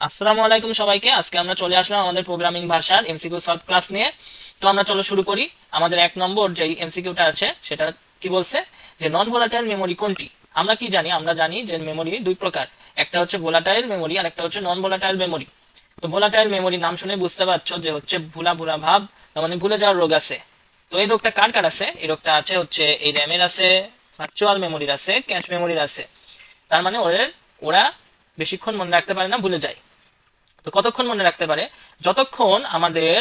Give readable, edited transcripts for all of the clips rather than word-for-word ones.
আসসালামু আলাইকুম সবাইকে। আজকে আমরা চলে আসলাম আমাদের প্রোগ্রামিং ভাষার এমসিকিউ সলভ ক্লাস নিয়ে। তো আমরা চলো শুরু করি। আমাদের 1 নম্বর যে এমসিকিউটা আছে সেটা কি বলছে যে নন ভোলাটাইল মেমোরি কোনটি। আমরা কি জানি? আমরা জানি যে মেমোরি দুই প্রকার, একটা হচ্ছে ভোলাটাইল মেমোরি আর একটা হচ্ছে নন ভোলাটাইল মেমোরি। তো ভোলাটাইল মেমোরি নাম শুনে বুঝতে পারছো যে হচ্ছে ভুলা ভুলা ভাব, তার মানে ভুলে যাওয়ার রোগ আছে। তো এই রোগটা কার কার আছে? এই রোগটা আছে হচ্ছে এই র্যামের আছে, ভার্চুয়াল মেমোরির আছে, ক্যাশ মেমোরির আছে। তার মানে ওরা বেশিক্ষণ মনে রাখতে পারে না, ভুলে যায়। তো কতক্ষণ মনে রাখতে পারে? যতক্ষণ আমাদের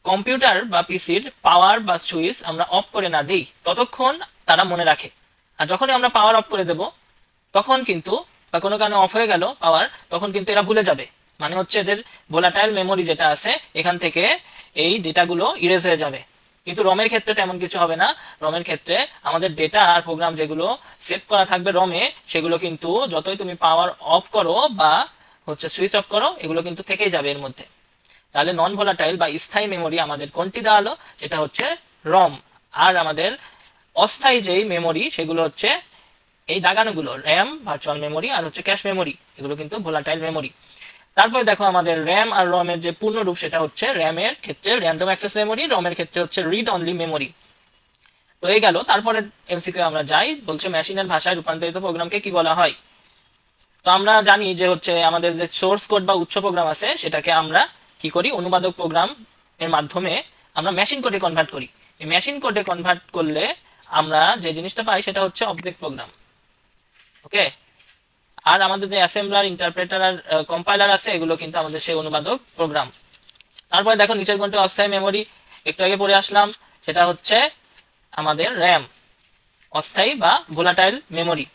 কম্পিউটার বা পিসির পাওয়ার বা সুইচ আমরা অফ করে না দিই ততক্ষণ তারা মনে রাখে। আর যখনই আমরা পাওয়ার অফ করে দেব তখন কিন্তু, বা কোনো কারণে অফ হয়ে গেল পাওয়ার, তখন কিন্তু এরা ভুলে যাবে। মানে হচ্ছে এদের ভোলাটাইল মেমোরি যেটা আছে এখান থেকে এই ডেটাগুলো ইরেজ হয়ে যাবে। কিন্তু রমের ক্ষেত্রে তেমন কিছু হবে না। রমের ক্ষেত্রে আমাদের ডেটা আর প্রোগ্রাম যেগুলো সেভ করা থাকবে রমে, সেগুলো কিন্তু যতই তুমি পাওয়ার অফ করো বা হচ্ছে সুইচ অফ করো, এগুলো কিন্তু থেকেই যাবে এর মধ্যে। তাহলে নন ভোলাটাইল বা স্থায়ী মেমোরি আমাদের কোনটি দেওয়ালো? যেটা হচ্ছে রম। আর আমাদের অস্থায়ী যেই মেমোরি সেগুলো হচ্ছে এই দাগানোগুলো, র্যাম, ভার্চুয়াল মেমোরি আর হচ্ছে ক্যাশ মেমোরি, এগুলো কিন্তু ভোলাটাইল মেমোরি। তারপরে দেখো আমাদের র্যাম আর রমের যে পূর্ণ রূপ সেটা হচ্ছে র্যামের ক্ষেত্রে র্যান্ডম অ্যাক্সেস মেমোরি, রমের ক্ষেত্রে হচ্ছে রিড অনলি মেমোরি। তো এই গেল। তারপরে এমসিকিউ আমরা যাই, বলছে মেশিনের ভাষায় রূপান্তরিত প্রোগ্রামকে কি বলা হয়। তো আমরা জানি যে হচ্ছে আমাদের যে সোর্স কোড বা উৎস প্রোগ্রাম আছে সেটাকে আমরা কি করি, অনুবাদক প্রোগ্রাম এর মাধ্যমে আমরা মেশিন কোডে কনভার্ট করি। এই মেশিন কোডে কনভার্ট করলে আমরা যে জিনিসটা পাই সেটা হচ্ছে অবজেক্ট প্রোগ্রাম। ওকে। আর আমাদের যে অ্যাসেম্বলার, ইন্টারপ্রেটার আর কম্পাইলার আছে এগুলো কিন্তু আমাদের সেই অনুবাদক প্রোগ্রাম। তারপরে দেখো নিচের কোনটি অস্থায়ী মেমোরি, একটু আগে পড়ে আসলাম, সেটা হচ্ছে আমাদের র্যাম, অস্থায়ী বা ভোলাটাইল মেমোরি।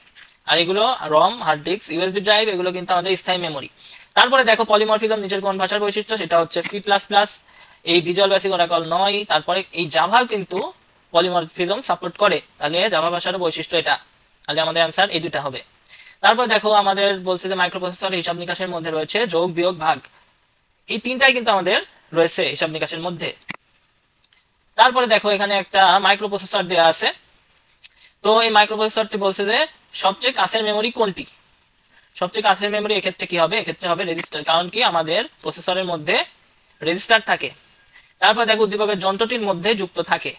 আর এগুলো RAM, hard disk, USB drive, এগুলো কিন্তু আমাদের স্থায়ী মেমোরি। তারপরে দেখো পলিমরফিজম নিচের কোন ভাষার বৈশিষ্ট্য, সেটা হচ্ছে সি প্লাস প্লাস, এই ভিজুয়াল বেসিক ওরাকল নয়। তারপরে এই জাভা কিন্তু পলিমরফিজম সাপোর্ট করে, তাহলে জাভা ভাষার বৈশিষ্ট্য এটা। তাহলে আমাদের অ্যান্সার এই দুটা হবে। তারপর দেখো আমাদের বলছে যে মাইক্রোপ্রসেসর হিসাব নিকাশের মধ্যে রয়েছে যোগ, বিয়োগ, ভাগ, এই তিনটাই কিন্তু আমাদের রয়েছে হিসাব নিকাশের মধ্যে। তারপরে দেখো এখানে একটা মাইক্রোপ্রসেসর দেওয়া আছে। তো এই মাইক্রোপ্রসেসরটি বলছে যে সবচেয়ে কাছের মেমোরি কোনটি। সবচেয়ে কাছের মেমোরি এক্ষেত্রে কি হবে? এক্ষেত্রে হবে রেজিস্টার, কারণ কি আমাদের প্রসেসরের মধ্যে রেজিস্টার থাকে। তারপর দেখো উদ্দীপকের যন্ত্রটির মধ্যে যুক্ত থাকে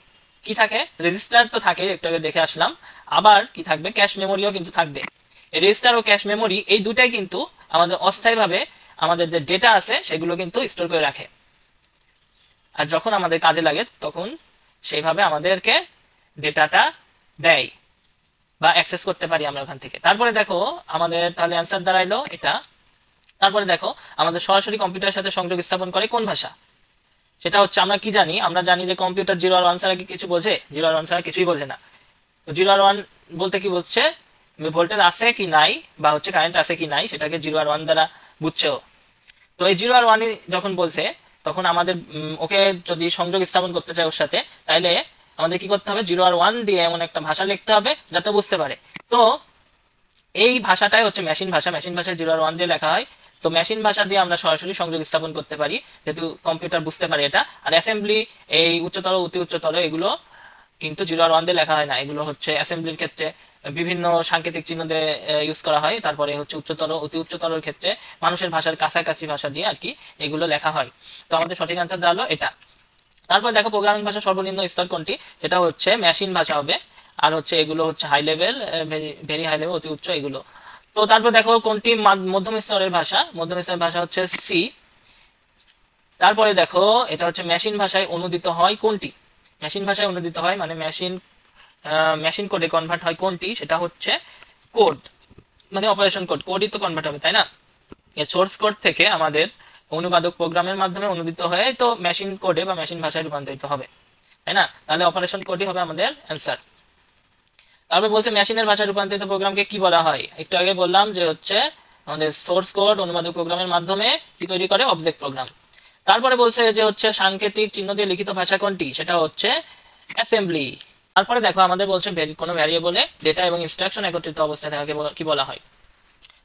কি থাকে? রেজিস্টার তো থাকে, একটু আগে দেখে আসলাম। আবার কি থাকবে? ক্যাশ মেমোরিও কিন্তু থাকবে। রেজিস্টার ও ক্যাশ মেমোরি এই দুটাই কিন্তু আমাদের অস্থায়ীভাবে আমাদের যে ডেটা আছে সেগুলো কিন্তু স্টোর করে রাখে, আর যখন আমাদের কাজে লাগে তখন সেইভাবে আমাদেরকে ডেটাটা দেয় বা অ্যাক্সেস করতে পারি আমরা ওখান থেকে। তারপরে দেখো আমাদের তাহলে অ্যান্সার দাঁড়াইলো এটা। তারপরে দেখো আমাদের সরাসরি কম্পিউটারের সাথে সংযোগ স্থাপন করে কোন ভাষা। সেটা হচ্ছে আমরা কি জানি? আমরা জানি যে কম্পিউটার 0 আর 1 ছাড়া কি কিছু বোঝে? 0 আর 1 ছাড়া কিছুই বোঝে না। 0 আর 1 বলতে কি বলছে? ভোল্টেজ আছে কি নাই বা হচ্ছে কারেন্ট আছে কি নাই সেটাকে 0 আর 1 দ্বারা বুঝছে ও। তো এই 0 আর 1 যখন বলছে তখন আমাদের ওকে যদি সংযোগ স্থাপন করতে চাই ওর সাথে, তাইলে আমাদের কি করতে হবে? 0 আর 1 দিয়ে এমন একটা ভাষা লিখতে হবে যাতে বুঝতে পারে। তো এই ভাষাটাই হচ্ছে মেশিন ভাষা। মেশিন ভাষায় 0 আর 1 দিয়ে লেখা হয়। তো মেশিন ভাষা দিয়ে আমরা সরাসরি সংযোগ স্থাপন করতে পারি, যেহেতু কম্পিউটার বুঝতে পারে এটা। আর অ্যাসেম্বলি, এই উচ্চতর, অতি উচ্চতর, এগুলো কিন্তু 0 আর 1 দিয়ে লেখা হয় না। এগুলো হচ্ছে অ্যাসেম্বলির ক্ষেত্রে বিভিন্ন সাংকেতিক চিহ্ন দিয়ে ইউজ করা হয়। তারপরে হচ্ছে উচ্চতর, অতি উচ্চতর ক্ষেত্রে মানুষের ভাষার কাছাকাছি ভাষা দিয়ে আর কি এগুলো লেখা হয়। তো আমাদের সঠিক আনসার হলো এটা। তারপর দেখো প্রোগ্রামিং ভাষা সর্বনিম্ন স্তর কোনটি, সেটা হচ্ছে মেশিন ভাষা হবে। আর হচ্ছে এগুলো হচ্ছে high level, very high level, অতি উচ্চ এগুলো। তো তারপর দেখো কোনটি মধ্যম স্তরের ভাষা। মধ্যম স্তরের ভাষা হচ্ছে সি। তারপরে দেখো এটা হচ্ছে মেশিন ভাষায় অনুদিত হয় কোনটি। মেশিন ভাষায় অনুদিত হয় মানে মেশিন কোডে কনভার্ট হয় কোনটি, সেটা হচ্ছে কোড, মানে অপারেশন কোড। কোডই তো কনভার্ট হবে, তাই না? সোর্স কোড থেকে আমাদের অনুবাদক প্রোগ্রামের মাধ্যমে অনুদিত হয়ে তো মেশিন কোডে বা মেশিন ভাষায় রূপান্তরিত হবে, তাই না? তাহলে অপারেশন কোডই হবে আমাদের অ্যান্সার। তারপরে বলছে মেশিনের ভাষায় রূপান্তরিত প্রোগ্রামকে কি বলা হয়। একটু আগে বললাম যে হচ্ছে আমাদের সোর্স কোড অনুবাদক প্রোগ্রামের মাধ্যমে কি তৈরি করে? Object programme. তারপরে বলছে যে হচ্ছে সাংকেতিক চিহ্ন দিয়ে লিখিত ভাষা কোনটি, সেটা হচ্ছে অ্যাসেম্বলি। তারপরে দেখো আমাদের বলছে কোনো ভ্যারিয়েবলে ডেটা এবং ইনস্ট্রাকশন একত্রিত অবস্থায় থাকাকে কি বলা হয়।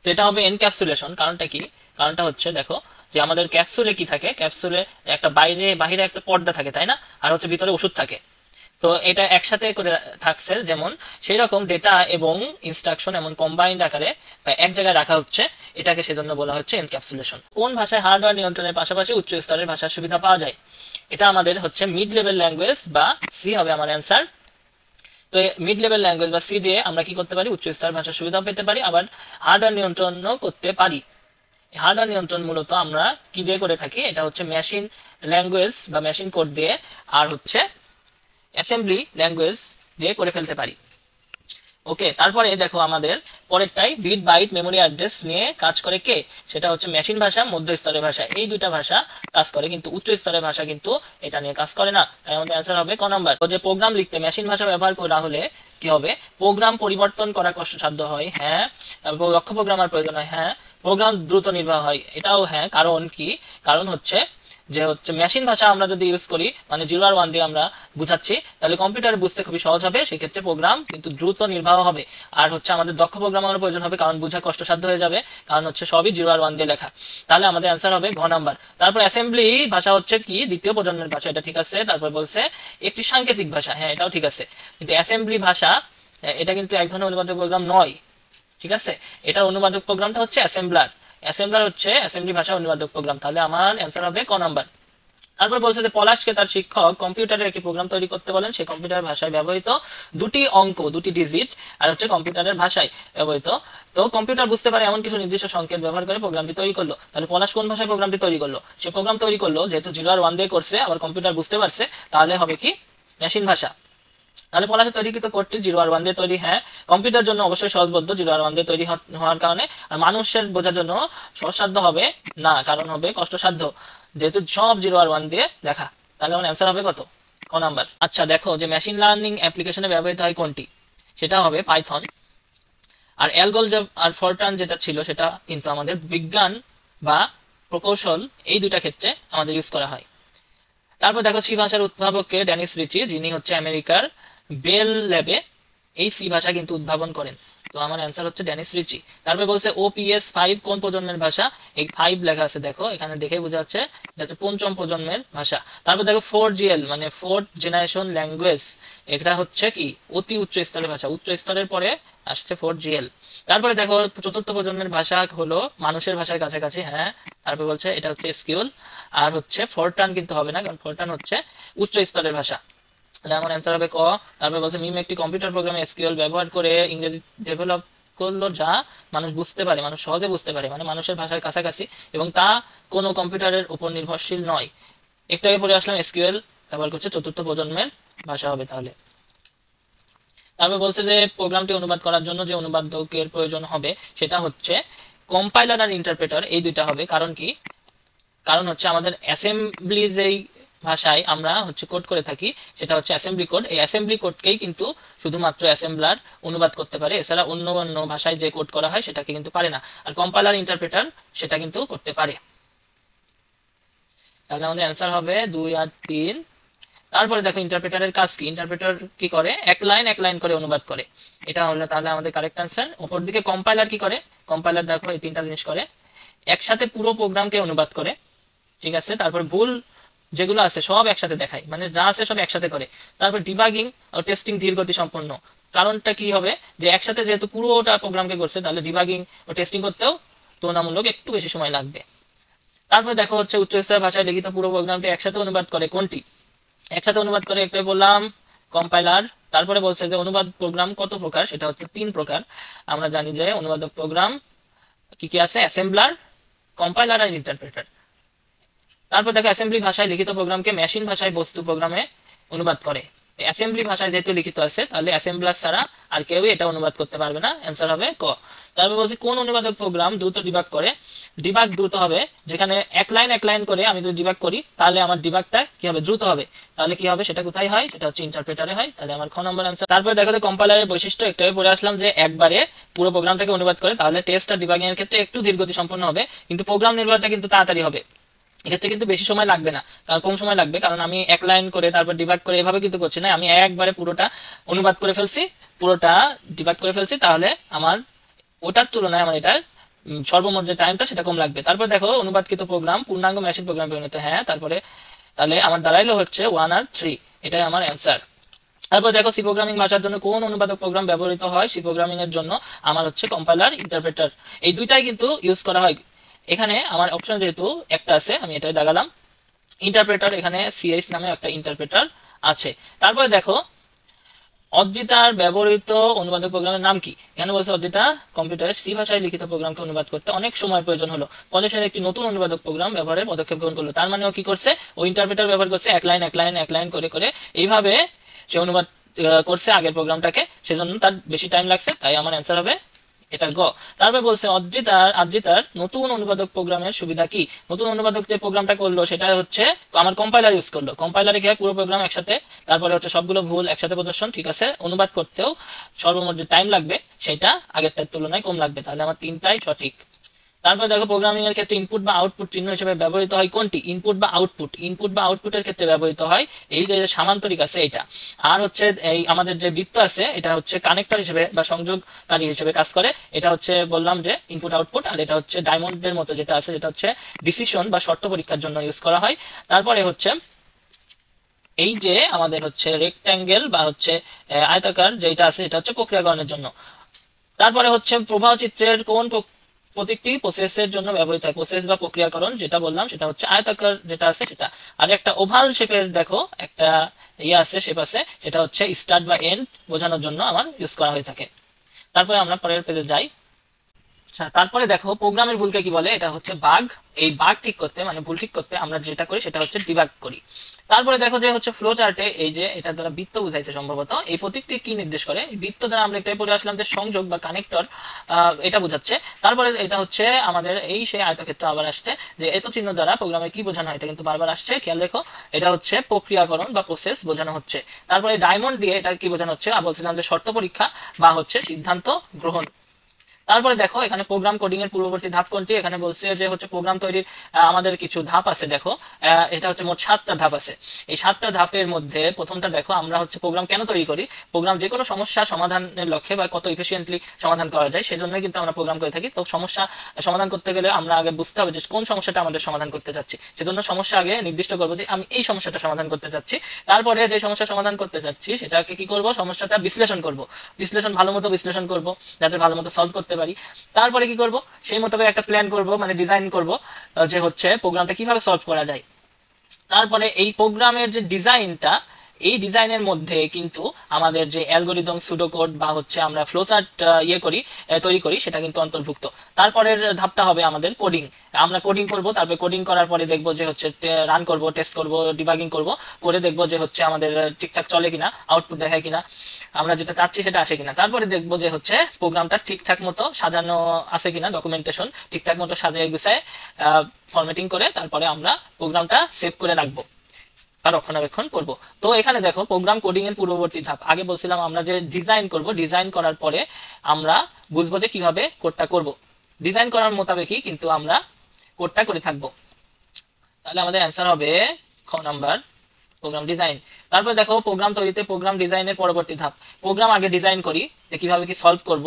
তো এটা হবে এনক্যাপসুলেশন। কারণটা কি? কারণটা হচ্ছে দেখো যে আমাদের ক্যাপসুলে কি থাকে? ক্যাপসুলে একটা বাহিরে একটা পর্দা থাকে, তাই না? আর হচ্ছে ভিতরে ওষুধ থাকে। তো এটা একসাথে করে থাকছে, যেমন সেই রকম ডেটা এবং ইনস্ট্রাকশন এমন কম্বাইন্ড আকারে বা এক জায়গায় রাখা হচ্ছে, এটাকে সেজন্য বলা হচ্ছে এনক্যাপসুলেশন। কোন ভাষায় হার্ডওয়্যার নিয়ন্ত্রণের পাশাপাশি উচ্চ স্তরের ভাষার সুবিধা পাওয়া যায়? এটা আমাদের হচ্ছে মিড লেভেল ল্যাঙ্গুয়েজ বা সি হবে আমার অ্যান্সার। তো মিড লেভেল ল্যাঙ্গুয়েজ বা সি দিয়ে আমরা কি করতে পারি? উচ্চ স্তরের ভাষার সুবিধা পেতে পারি, আবার হার্ডওয়্যার নিয়ন্ত্রণও করতে পারি। হার্ডওয়্যার নিয়ন্ত্রণ মূলত আমরা কি দিয়ে করে থাকি? এটা হচ্ছে মেশিন ল্যাঙ্গুয়েজ বা মেশিন কোড দিয়ে আর হচ্ছে অ্যাসেম্বলি ল্যাঙ্গুয়েজ দিয়ে করে ফেলতে পারি। ওকে, তারপরে দেখো আমাদের পরেরটাই বিট বাইট মেমোরি অ্যাড্রেস নিয়ে কাজ করে কে? সেটা হচ্ছে মেশিন ভাষা, মধ্য স্তরের ভাষা, এই দুইটা ভাষা কাজ করে, কিন্তু উচ্চ স্তরের ভাষা কিন্তু এটা নিয়ে কাজ করে না। তাই আমাদের অ্যান্সার হবে ক নাম্বার। যে প্রোগ্রাম লিখতে মেশিন ভাষা ব্যবহার করা হলে কি হবে? প্রোগ্রাম পরিবর্তন করা কষ্টসাধ্য হয়, হ্যাঁ। দক্ষ প্রোগ্রামার প্রয়োজন হয়, হ্যাঁ। প্রোগ্রাম দ্রুত নির্বাহ হয়, এটাও হ্যাঁ। কারণ কি? কারণ হচ্ছে যে হচ্ছে মেশিন ভাষা আমরা যদি ইউজ করি, মানে 0 আর 1 দিয়ে আমরা বুঝাচ্ছি, তাহলে কম্পিউটারে বুঝতে খুবই সহজ হবে, সেক্ষেত্রে প্রোগ্রাম কিন্তু দ্রুত নির্বাহ হবে। আর হচ্ছে আমাদের দক্ষ প্রোগ্রামারের প্রয়োজন হবে, কারণ বুঝা কষ্টসাধ্য হয়ে যাবে, কারণ হচ্ছে সবই 0 আর 1 দিয়ে লেখা। তাহলে আমাদের অ্যান্সার হবে ঘ নাম্বার। তারপর অ্যাসেম্বলি ভাষা হচ্ছে কি? দ্বিতীয় প্রজন্মের ভাষা, এটা ঠিক আছে। তারপর বলছে একটি সাংকেতিক ভাষা, হ্যাঁ এটাও ঠিক আছে। কিন্তু অ্যাসেম্বলি ভাষা এটা কিন্তু এক ধরনের অনুবাদক প্রোগ্রাম নয়, ঠিক আছে। এটার অনুবাদক প্রোগ্রামটা হচ্ছে অ্যাসেম্বলার। অ্যাসেম্বলার হচ্ছে অ্যাসেম্বলি ভাষা অনুবাদক প্রোগ্রাম। তাহলে আমার অ্যান্সার হবে ক নাম্বার। তারপর বলছে যে পলাশকে তার শিক্ষক কম্পিউটারের একটি প্রোগ্রাম তৈরি করতে বলেন, সেই কম্পিউটার ভাষায় ব্যবহৃত দুটি অঙ্ক, দুটি ডিজিট আর হচ্ছে কম্পিউটারের ভাষায় ব্যবহৃত। তো কম্পিউটার বুঝতে পারে এমন কিছু নির্দিষ্ট সংকেত ব্যবহার করে প্রোগ্রামটি তৈরি করলো। তাহলে পলাশ কোন ভাষায় প্রোগ্রামটি তৈরি করলো? সে প্রোগ্রাম তৈরি করলো যেহেতু 0 আর 1 দিয়ে করছে, আবার কম্পিউটার বুঝতে পারছে, তাহলে হবে কি? মেশিন ভাষা। তাহলে পলাশের তৈরিকৃত কোডটি 0 আর 1 দিয়ে তৈরি, হ্যাঁ। কম্পিউটার জন্য অবশ্যই সহজবোধ্য 0 আর 1 দিয়ে তৈরি হওয়ার কারণে, আর মানুষের বোঝার জন্য সহজসাধ্য হবে না, কারণ হবে কষ্টসাধ্য, যেহেতু সব 0 আর 1 দিয়ে লেখা। তাহলে আমার অ্যান্সার হবে কত? ক নাম্বার। আচ্ছা দেখো, যে মেশিন লার্নিং অ্যাপ্লিকেশনে ব্যবহৃত হয় কোনটি? সেটা হবে পাইথন। আর অ্যালগোরিদম আর ফরট্রান যেটা ছিল সেটা কিন্তু আমাদের বিজ্ঞান বা প্রকৌশল, এই দুইটা ক্ষেত্রে আমাদের ইউজ করা হয়। তারপর দেখো সি ভাষার উদ্ভাবককে ডেনিস রিচি, যিনি হচ্ছে আমেরিকার বেল ল্যাবে এই সি ভাষা কিন্তু উদ্ভাবন করেন। তো আমার অ্যান্সার হচ্ছে ডেনিস রিচি। তারপর বলছে OPS5 কোন প্রজন্মের ভাষা? এই 5 লেখা আছে, দেখো এখানে দেখে বোঝা যাচ্ছে এটা হচ্ছে পঞ্চম প্রজন্মের ভাষা। তারপর দেখো 4GL মানে ফোর্থ জেনারেশন ল্যাঙ্গুয়েজ, এটা হচ্ছে কি? অতি উচ্চ স্তরের ভাষা, উচ্চ স্তরের পরে আসছে 4GL। তারপরে দেখো চতুর্থ প্রজন্মের ভাষা হলো মানুষের ভাষার কাছাকাছি, হ্যাঁ। তারপর বলছে এটা হচ্ছে SQL। আর হচ্ছে ফরট্রান কিন্তু হবে না, কারণ ফরট্রান হচ্ছে উচ্চ স্তরের ভাষা। তাহলে আমার অ্যান্সার হবে ক। তারপর বলছে মিম একটি কম্পিউটার প্রোগ্রামে SQL ব্যবহার করে ইংরেজি ডেভেলপ করলো, যা মানুষ বুঝতে পারে, মানুষ সহজে বুঝতে পারে, মানে মানুষের ভাষার কাছাকাছি, এবং তা কোনো কম্পিউটারের উপর নির্ভরশীল নয়। একটু আগে পড়ে আসলাম SQL ব্যবহার করছে চতুর্থ প্রজন্মের ভাষা হবে তাহলে। তারপর বলছে যে প্রোগ্রামটি অনুবাদ করার জন্য যে অনুবাদকের প্রয়োজন হবে সেটা হচ্ছে কম্পাইলার আর ইন্টারপ্রেটার, এই দুইটা হবে। কারণ কি? কারণ হচ্ছে আমাদের অ্যাসেম্বলি যেই ভাষায় আমরা হচ্ছে কোড করে থাকি সেটা হচ্ছে অ্যাসেম্বলি কোড, এই অ্যাসেম্বলি কোডকেই কিন্তু শুধুমাত্র অ্যাসেম্বলার অনুবাদ করতে পারে, এছাড়া অন্য অন্য ভাষায় যে কোড করা হয় সেটাকে কিন্তু পারে না। আর কম্পাইলার ইন্টারপ্রেটার সেটা কিন্তু করতে পারে। তাহলে আমাদের অ্যান্সার হবে 2 আর 3। তারপরে দেখো ইন্টারপ্রেটারের কাজ কি? ইন্টারপ্রেটার কি করে? এক লাইন করে অনুবাদ করে, এটা হলো তাহলে আমাদের কারেক্ট অ্যান্সার। অপর দিকে কম্পাইলার কি করে? কম্পাইলার দেখো এই তিনটা জিনিস করে, একসাথে পুরো প্রোগ্রামকে অনুবাদ করে, ঠিক আছে। তারপর ভুল যেগুলো আছে সব একসাথে দেখায়, মানে যা আছে সব একসাথে করে। তারপর ডিবাগিং ও টেস্টিং ধীর গতি সম্পন্ন। কারণটা কি হবে? যে একসাথে যেহেতু পুরোটা প্রোগ্রামকে করছে, তাহলে ডিবাগিং ও টেস্টিং করতেও তুলনামূলক একটু বেশি সময় লাগবে। তারপর দেখো হচ্ছে উচ্চস্তরের ভাষায় লিখিত পুরো প্রোগ্রামটি একসাথে অনুবাদ করে কোনটি? একসাথে অনুবাদ করে একটাই বললাম, কম্পাইলার। তারপরে বলছে যে অনুবাদ প্রোগ্রাম কত প্রকার? সেটা হচ্ছে 3 প্রকার। আমরা জানি যে অনুবাদক প্রোগ্রাম কি কি আছে? অ্যাসেম্বলার, কম্পাইলার আর ইন্টারপ্রেটার। তারপর দেখো অ্যাসেম্বলি ভাষায় লিখিত প্রোগ্রামকে মেশিন ভাষায় বস্তু প্রোগ্রামে অনুবাদ করে। অ্যাসেম্বলি ভাষায় যেহেতু লিখিত আছে, তাহলে অ্যাসেম্বলার ছাড়া আর কেউই এটা অনুবাদ করতে পারবে না, অ্যান্সার হবে ক। তারপর বলছি কোন অনুবাদক প্রোগ্রাম দ্রুত ডিবাগ করে? ডিবাগ দ্রুত হবে যেখানে এক লাইন করে আমি যদি ডিবাগ করি, তাহলে আমার ডিবাগটা কি হবে? দ্রুত হবে। তাহলে কি হবে? সেটা কোথায় হয়? সেটা হচ্ছে ইন্টারপ্রেটারে হয়। তাহলে আমার খ নম্বর অ্যান্সার। তারপরে দেখো যে কম্পাইলারের বৈশিষ্ট্য একটু পড়ে আসলাম, যে একবারে পুরো প্রোগ্রামটাকে অনুবাদ করে, তাহলে টেস্ট আর ডিবাগিং এর ক্ষেত্রে একটু ধীর গতি সম্পন্ন হবে, কিন্তু প্রোগ্রাম নির্ভরটা কিন্তু তাড়াতাড়ি হবে। এক্ষেত্রে কিন্তু বেশি সময় লাগবে না, কারণ কম সময় লাগবে, কারণ আমি এক লাইন করে তারপর ডিবাগ করে এভাবে কিন্তু করছি না, আমি একবারে পুরোটা অনুবাদ করে ফেলছি, পুরোটা ডিবাগ করে ফেলছি। তাহলে আমার ওটার তুলনায় আমার এটার সর্বমোট যে টাইমটা সেটা কম লাগবে। তারপর দেখো অনুবাদকৃত প্রোগ্রাম পূর্ণাঙ্গ মেশিন প্রোগ্রাম পরিণত, হ্যাঁ। তারপরে তাহলে আমার দাঁড়াইলো হচ্ছে 1 আর 3, এটাই আমার অ্যান্সার। তারপর দেখো সি প্রোগ্রামিং ভাষার জন্য কোন অনুবাদক প্রোগ্রাম ব্যবহৃত হয়। সি প্রোগ্রামিং এর জন্য আমার হচ্ছে কম্পাইলার, ইন্টারপ্রেটার, এই দুইটাই কিন্তু ইউজ করা হয়। এখানে আমার অপশন যেহেতু একটা আছে, আমি এটাই দাগালাম ইন্টারপ্রেটার। এখানে সিএস নামে একটা ইন্টারপ্রেটার আছে। তারপরে দেখো অদ্রিতার ব্যবহৃত অনুবাদক প্রোগ্রামের নাম কি। এখানে বলছে অদ্রিতা কম্পিউটারের সি ভাষায় লিখিত প্রোগ্রামকে অনুবাদ করতে অনেক সময় প্রয়োজন হলো, ফলে সে একটি নতুন অনুবাদক প্রোগ্রাম ব্যবহারের পদক্ষেপ গ্রহণ করলো। তার মানে ও কি করছে, ও ইন্টারপ্রেটার ব্যবহার করছে, এক লাইন এক লাইন এক লাইন করে করে এইভাবে সে অনুবাদ করছে আগের প্রোগ্রামটাকে, সেজন্য তার বেশি টাইম লাগছে। তাই আমার অ্যান্সার হবে এটা গ। তারপর বলছে আদ্রিতার নতুন অনুবাদক প্রোগ্রামের সুবিধা কি। নতুন অনুবাদক যে প্রোগ্রামটা করলো সেটা হচ্ছে আমার কম্পাইলার ইউজ করলো। কম্পাইলারে কি হয়, পুরো প্রোগ্রাম একসাথে, তারপরে হচ্ছে সবগুলো ভুল একসাথে প্রদর্শন, ঠিক আছে। অনুবাদ করতেও সর্বমোট যে টাইম লাগবে সেটা আগেরটার তুলনায় কম লাগবে। তাহলে আমার তিনটাই সঠিক। তারপর দেখো প্রোগ্রামিং এর ক্ষেত্রে ইনপুট বা আউটপুট চিহ্ন হিসেবে ব্যবহৃত হয় কোনটি। ইনপুট বা আউটপুট, ইনপুট বা আউটপুটের ক্ষেত্রে ব্যবহৃত হয় এই যে সামান্তরিক আছে এটা, আর হচ্ছে এই আমাদের যে বৃত্ত আছে এটা হচ্ছে কানেক্টর হিসেবে বা সংযোগকারী হিসেবে কাজ করে। এটা হচ্ছে বললাম যে ইনপুট আউটপুট, আর এটা হচ্ছে ডায়মন্ডের মতো যেটা আছে যেটা হচ্ছে ডিসিশন বা শর্ত পরীক্ষার জন্য ইউজ করা হয়। তারপরে হচ্ছে এই যে আমাদের হচ্ছে রেক্ট্যাঙ্গেল বা হচ্ছে আয়তাকার যেটা আছে এটা হচ্ছে প্রক্রিয়াকরণের জন্য। তারপরে হচ্ছে প্রবাহ চিত্রের কোন প্রতীকটি প্রসেসের জন্য ব্যবহৃত হয়। প্রসেস বা প্রক্রিয়াকরণ যেটা বললাম সেটা হচ্ছে আয়তাকার যেটা আছে সেটা। আর একটা ওভাল শেপের দেখো একটা ইয়ে আছে, শেপ আছে, সেটা হচ্ছে স্টার্ট বা এন্ড বোঝানোর জন্য আমার ইউজ করা হয়ে থাকে। তারপরে আমরা পরের পেজে যাই। আচ্ছা, তারপরে দেখো প্রোগ্রামের ভুলকে কি বলে, এটা হচ্ছে বাগ। এই বাগ ঠিক করতে মানে ভুল ঠিক করতে আমরা যেটা করি সেটা হচ্ছে ডিবাগ করি। তারপরে দেখো যে হচ্ছে ফ্লো চার্টে এই যে এটা দ্বারা বৃত্ত বুঝাইছে সম্ভবত, এই প্রতীকটি কি নির্দেশ করে। বৃত্ত দ্বারা আমরা এটাই পড়ে আসলাম যে সংযোগ বা কানেক্টর, এটা বোঝাচ্ছে। তারপরে এটা হচ্ছে আমাদের এই সেই আয়তক্ষেত্র আবার আসছে যে এত চিহ্ন দ্বারা প্রোগ্রামে কি বোঝানো হয়, এটা কিন্তু বারবার আসছে, খেয়াল রেখো। এটা হচ্ছে প্রক্রিয়াকরণ বা প্রসেস বোঝানো হচ্ছে। তারপরে ডায়মন্ড দিয়ে এটা কি বোঝানো হচ্ছে, বলছিলাম যে শর্ত পরীক্ষা বা হচ্ছে সিদ্ধান্ত গ্রহণ। তারপরে দেখো এখানে প্রোগ্রাম কোডিং এর পূর্ববর্তী ধাপ কোনটি। এখানে বলছে যে হচ্ছে প্রোগ্রাম তৈরির আমাদের কিছু ধাপ আছে। দেখো এটা হচ্ছে মোট 7টা ধাপ আছে। এই 7টা ধাপের মধ্যে প্রথমটা দেখো আমরা হচ্ছে প্রোগ্রাম কেন তৈরি করি। প্রোগ্রাম যে কোনো সমস্যা সমাধানের লক্ষ্যে বা কত ইফিসিয়েন্টলি সমাধান করা যায় সেজন্যই কিন্তু আমরা প্রোগ্রাম করে থাকি। তো সমস্যা সমাধান করতে গেলে আমরা আগে বুঝতে হবে যে কোন সমস্যাটা আমাদের সমাধান করতে চাচ্ছি। সেজন্য সমস্যা আগে নির্দিষ্ট করবো যে আমি এই সমস্যাটা সমাধান করতে চাচ্ছি। তারপরে যে সমস্যা সমাধান করতে চাচ্ছি সেটাকে কি করব, সমস্যাটা বিশ্লেষণ করব, বিশ্লেষণ ভালো মতো বিশ্লেষণ করব যাতে ভালো মতো সলভ করতে পারি। তারপরে কি করব, সেই মোতাবেক একটা প্ল্যান করব মানে ডিজাইন করব যে হচ্ছে প্রোগ্রামটা কিভাবে সলভ করা যায়। তারপরে এই প্রোগ্রামের যে ডিজাইনটা, এই ডিজাইনের মধ্যে কিন্তু আমাদের যে অ্যালগোরিদম সুডোকোড বা হচ্ছে আমরা ফ্লোচার্ট তৈরি করি সেটা কিন্তু অন্তর্ভুক্ত। তারপরের ধাপটা হবে আমাদের কোডিং। আমরা কোডিং করব, তারপরে কোডিং করার পরে দেখবো যে হচ্ছে রান করব, টেস্ট করব, ডিবাগিং করব, করে দেখবো যে হচ্ছে আমাদের ঠিকঠাক চলে কিনা, আউটপুট দেখায় কিনা, আমরা যেটা চাচ্ছি সেটা আসে কিনা। তারপরে দেখবো যে হচ্ছে প্রোগ্রামটা ঠিকঠাক মতো সাজানো আছে কিনা, ডকুমেন্টেশন ঠিকঠাক মতো সাজিয়ে গুছায় ফরম্যাটিং করে তারপরে আমরা প্রোগ্রামটা সেভ করে রাখবো বা রক্ষণাবেক্ষণ করব। তো এখানে দেখো প্রোগ্রাম কোডিং এর পূর্ববর্তী ধাপ, আগে বলছিলাম আমরা যে ডিজাইন করব, ডিজাইন করার পরে আমরা বুঝবো যে কিভাবে কোডটা করব। ডিজাইন করার মোতাবেকই কিন্তু আমরা কোডটা করে থাকবো। তাহলে আমাদের অ্যান্সার হবে খ নাম্বার, প্রোগ্রাম ডিজাইন। তারপরে দেখো প্রোগ্রাম তৈরিতে প্রোগ্রাম ডিজাইনের পরবর্তী ধাপ, প্রোগ্রাম আগে ডিজাইন করি যে কিভাবে কি সলভ করব,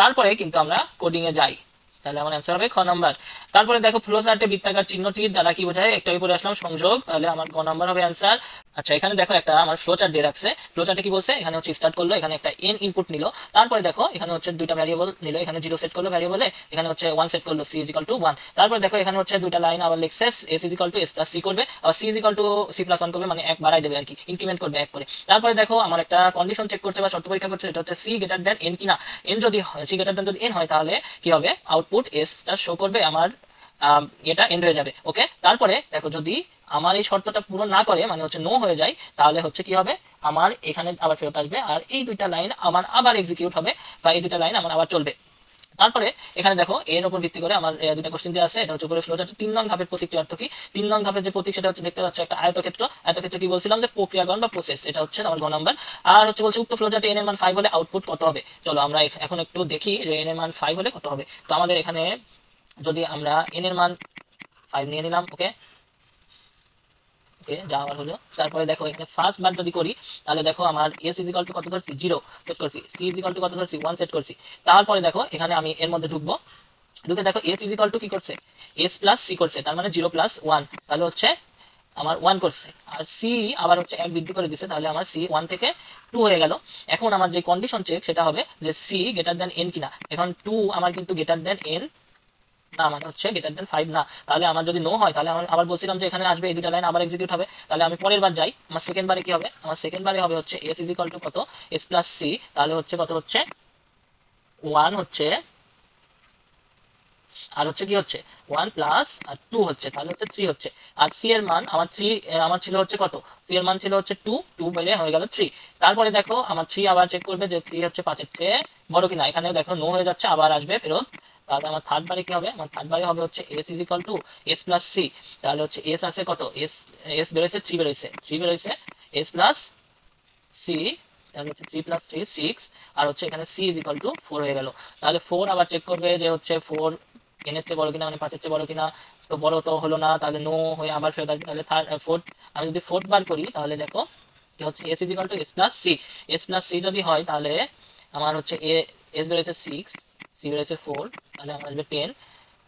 তারপরে কিন্তু আমরা কোডিং এ যাই। তাহলে আমার অ্যান্সার হবে খ নাম্বার। তারপরে দেখো ফ্লো চার্টে বৃত্তাকার চিহ্নটির দ্বারা কি বোঝায়, একটু পরে আসলাম সংযোগ, তাহলে আমার ক নাম্বার হবে অ্যান্সার। আচ্ছা, এখানে দেখো একটা আমার ফ্লো চার্ট দিয়ে রাখছে। ফ্লো চার্টে কি বলছে, এখানে হচ্ছে স্টার্ট করলো, এখানে একটা এন ইনপুট নিল, তারপরে দেখো এখানে হচ্ছে দুইটা ভ্যারিয়েবল নিল, এখানে 0 সেট করলো ভ্যারিয়েবলে, এখানে হচ্ছে 1 সেট করলো, c ইজ ইকুয়াল টু 1। তারপরে দেখো এখানে হচ্ছে দুইটা লাইন আবার লিখছে, s is equal two s plus c করবে, আবার c is equal two c plus 1 করবে, মানে এক বাড়াই দেবে আর কি, ইনক্রিমেন্ট করবে এক করে। তারপরে দেখো আমার একটা কন্ডিশন চেক করতে বা শর্ত পরীক্ষা করতে, এটা হচ্ছে c গ্রেটার দেন n কিনা। n যদি c গ্রেটার দেন যদি n হয় তাহলে কি হবে, আউটপুট s টা শো করবে, আমার এটা এন্ড হয়ে যাবে। ওকে, তারপরে দেখো যদি আমার এই শর্তটা পূরণ না করে মানে হচ্ছে নো হয়ে যায়, তাহলে হচ্ছে কি হবে, আমার এখানে আবার ফেরত আসবে আর এই দুইটা লাইন আমার আবার এক্সিকিউট হবে বা এই দুইটা লাইন আমার আবার চলবে। তারপরে এখানে দেখো এর উপর ভিত্তি করে আমার দুটা কোশ্চেন দেওয়া আছে। এটা হচ্ছে উপরে ফ্লোচার্ট 3 নং ধাপের প্রতীকটি অর্থ কি। 3 নং ধাপের যে প্রতীক সেটা হচ্ছে দেখতে পাচ্ছ একটা আয়তক্ষেত্র। আয়তক্ষেত্র কি বলছিলাম যে প্রক্রিয়াকরণ বা প্রসেস, এটা হচ্ছে আমার ঘ নাম্বার। আর হচ্ছে বলছে উক্ত ফ্লোচার্টে n এর মান 5 হলে আউটপুট কত হবে। চলো আমরা এখন একটু দেখি যে n এর মান 5 হলে কত হবে। তো আমাদের এখানে যদি আমরা n এর মান 5 নিয়ে নিলাম, ওকে ওকে যাওয়ার হলো। তারপরে দেখো এখানে ফার্স্ট বার যদি করি তাহলে দেখো আমার s ইজ ইকুয়াল টু কত ধরছি, 0 সেট করছি, c ইজ ইকুয়াল টু কত ধরছি, 1 সেট করছি। তারপরে দেখো এখানে আমি এর মধ্যে ঢুকবো, ঢুকে দেখো s ইজ ইকুয়াল টু কি করছে, s প্লাস c করছে, তার মানে 0 প্লাস 1, তাহলে হচ্ছে আমার 1 করছে, আর সি আবার হচ্ছে 1 বৃদ্ধি করে দিছে, তাহলে আমার সি 1 থেকে 2 হয়ে গেল। এখন আমার যে কন্ডিশন চেক সেটা হবে যে সি গ্রেটার দ্যান এন কিনা। এখন 2 আমার কিন্তু গ্রেটার দ্যান এন না, মানে হচ্ছে গ্রেটার দ্যান 5 না। তাহলে আমার যদি নো হয়, তাহলে আমার আবার বলছিলাম যে এখানে আসবে এই দুটা লাইন আবার এক্সিকিউট হবে। তাহলে আমি পরের বার যাই, আমার সেকেন্ড বারে কি হবে, আমার সেকেন্ড বারে হবে হচ্ছে এস ইজ ইকুয়াল টু কত, এস প্লাস সি। তাহলে হচ্ছে কত হচ্ছে 1 হচ্ছে, আর হচ্ছে কি হচ্ছে 1 প্লাস আর 2 হচ্ছে, তাহলে হচ্ছে 3 হচ্ছে। আর সি এর মান আমার 3, আমার ছিল হচ্ছে কত, সি এর মান ছিল হচ্ছে 2, 2 বেড়ে হয়ে গেল 3। তারপরে দেখো আমার 3 আবার চেক করবে যে 3 হচ্ছে 5 এর চেয়ে বড় কিনা। এখানেও দেখো নো হয়ে যাচ্ছে, আবার আসবে ফেরত। তাহলে আমার থার্ড বারে কি হবে, আমার থার্ড বারে হবে হচ্ছে S is equal to S plus C. তাহলে হচ্ছে এস আছে কত, এস এস বেরোয়েছে 3, বেরোয়েছে 3, বেরোয়েছে এস প্লাস সি। তাহলে হচ্ছে 3 প্লাস 3 6, আর হচ্ছে এখানে সি ইজ ইকুয়াল টু 4 হয়ে গেল। তাহলে 4 আবার চেক করবে যে হচ্ছে 4 এন এর চেয়ে বড় কিনা, মানে 5 এর চেয়ে বড় কিনা। তো বড় তো হলো না, তাহলে নো হয়ে আবার ফেরত আসবে। তাহলে ফোর্থ, আমি যদি ফোর্থ বার করি তাহলে দেখো কি হচ্ছে S is equal to S plus C. S plus C যদি হয় তাহলে আমার হচ্ছে এস বেরোচ্ছে 6, সি বেরোচ্ছে 4, তাহলে আমার আসবে 10।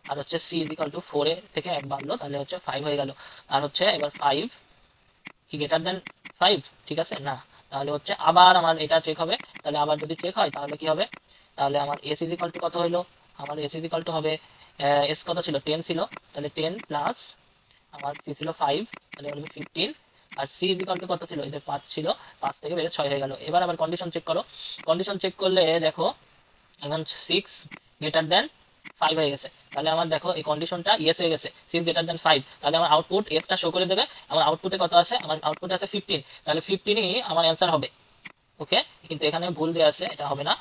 আর হচ্ছে সি ইজ ইকুয়াল টু 4 এর থেকে 1 বাড়লো, তাহলে হচ্ছে 5 হয়ে গেল। আর হচ্ছে এবার 5 কি গ্রেটার দেন 5, ঠিক আছে না। তাহলে হচ্ছে আবার আমার এটা চেক হবে। তাহলে আবার যদি চেক হয় তাহলে কি হবে, তাহলে আমার এস ইজ ইকাল টু কত হইলো, আমার এস ইজ ইকাল টু হবে এস কত ছিল 10 ছিল, তাহলে 10 প্লাস আমার সি ছিল 5, তাহলে হবে 15। আর সি ইজ ইকাল টু কত ছিল, এই যে 5 ছিল, 5 থেকে বেড়ে 6 হয়ে গেল। এবার আবার কন্ডিশন চেক করো, কন্ডিশন চেক করলে দেখো এখন 6 গ্রেটার দেন 5 হয়ে গেছে। তাহলে আমার দেখো এই কন্ডিশনটা ইয়েস হয়ে গেছে, 6 গ্রেটার দেন 5। তাহলে আমার আউটপুট এসটা শো করে দেবে। আমার আউটপুটে কত আছে, আমার আউটপুটে আছে 15, তাহলে 15ই আমার অ্যান্সার হবে। ওকে, কিন্তু এখানে ভুল দেওয়া আছে, এটা হবে না।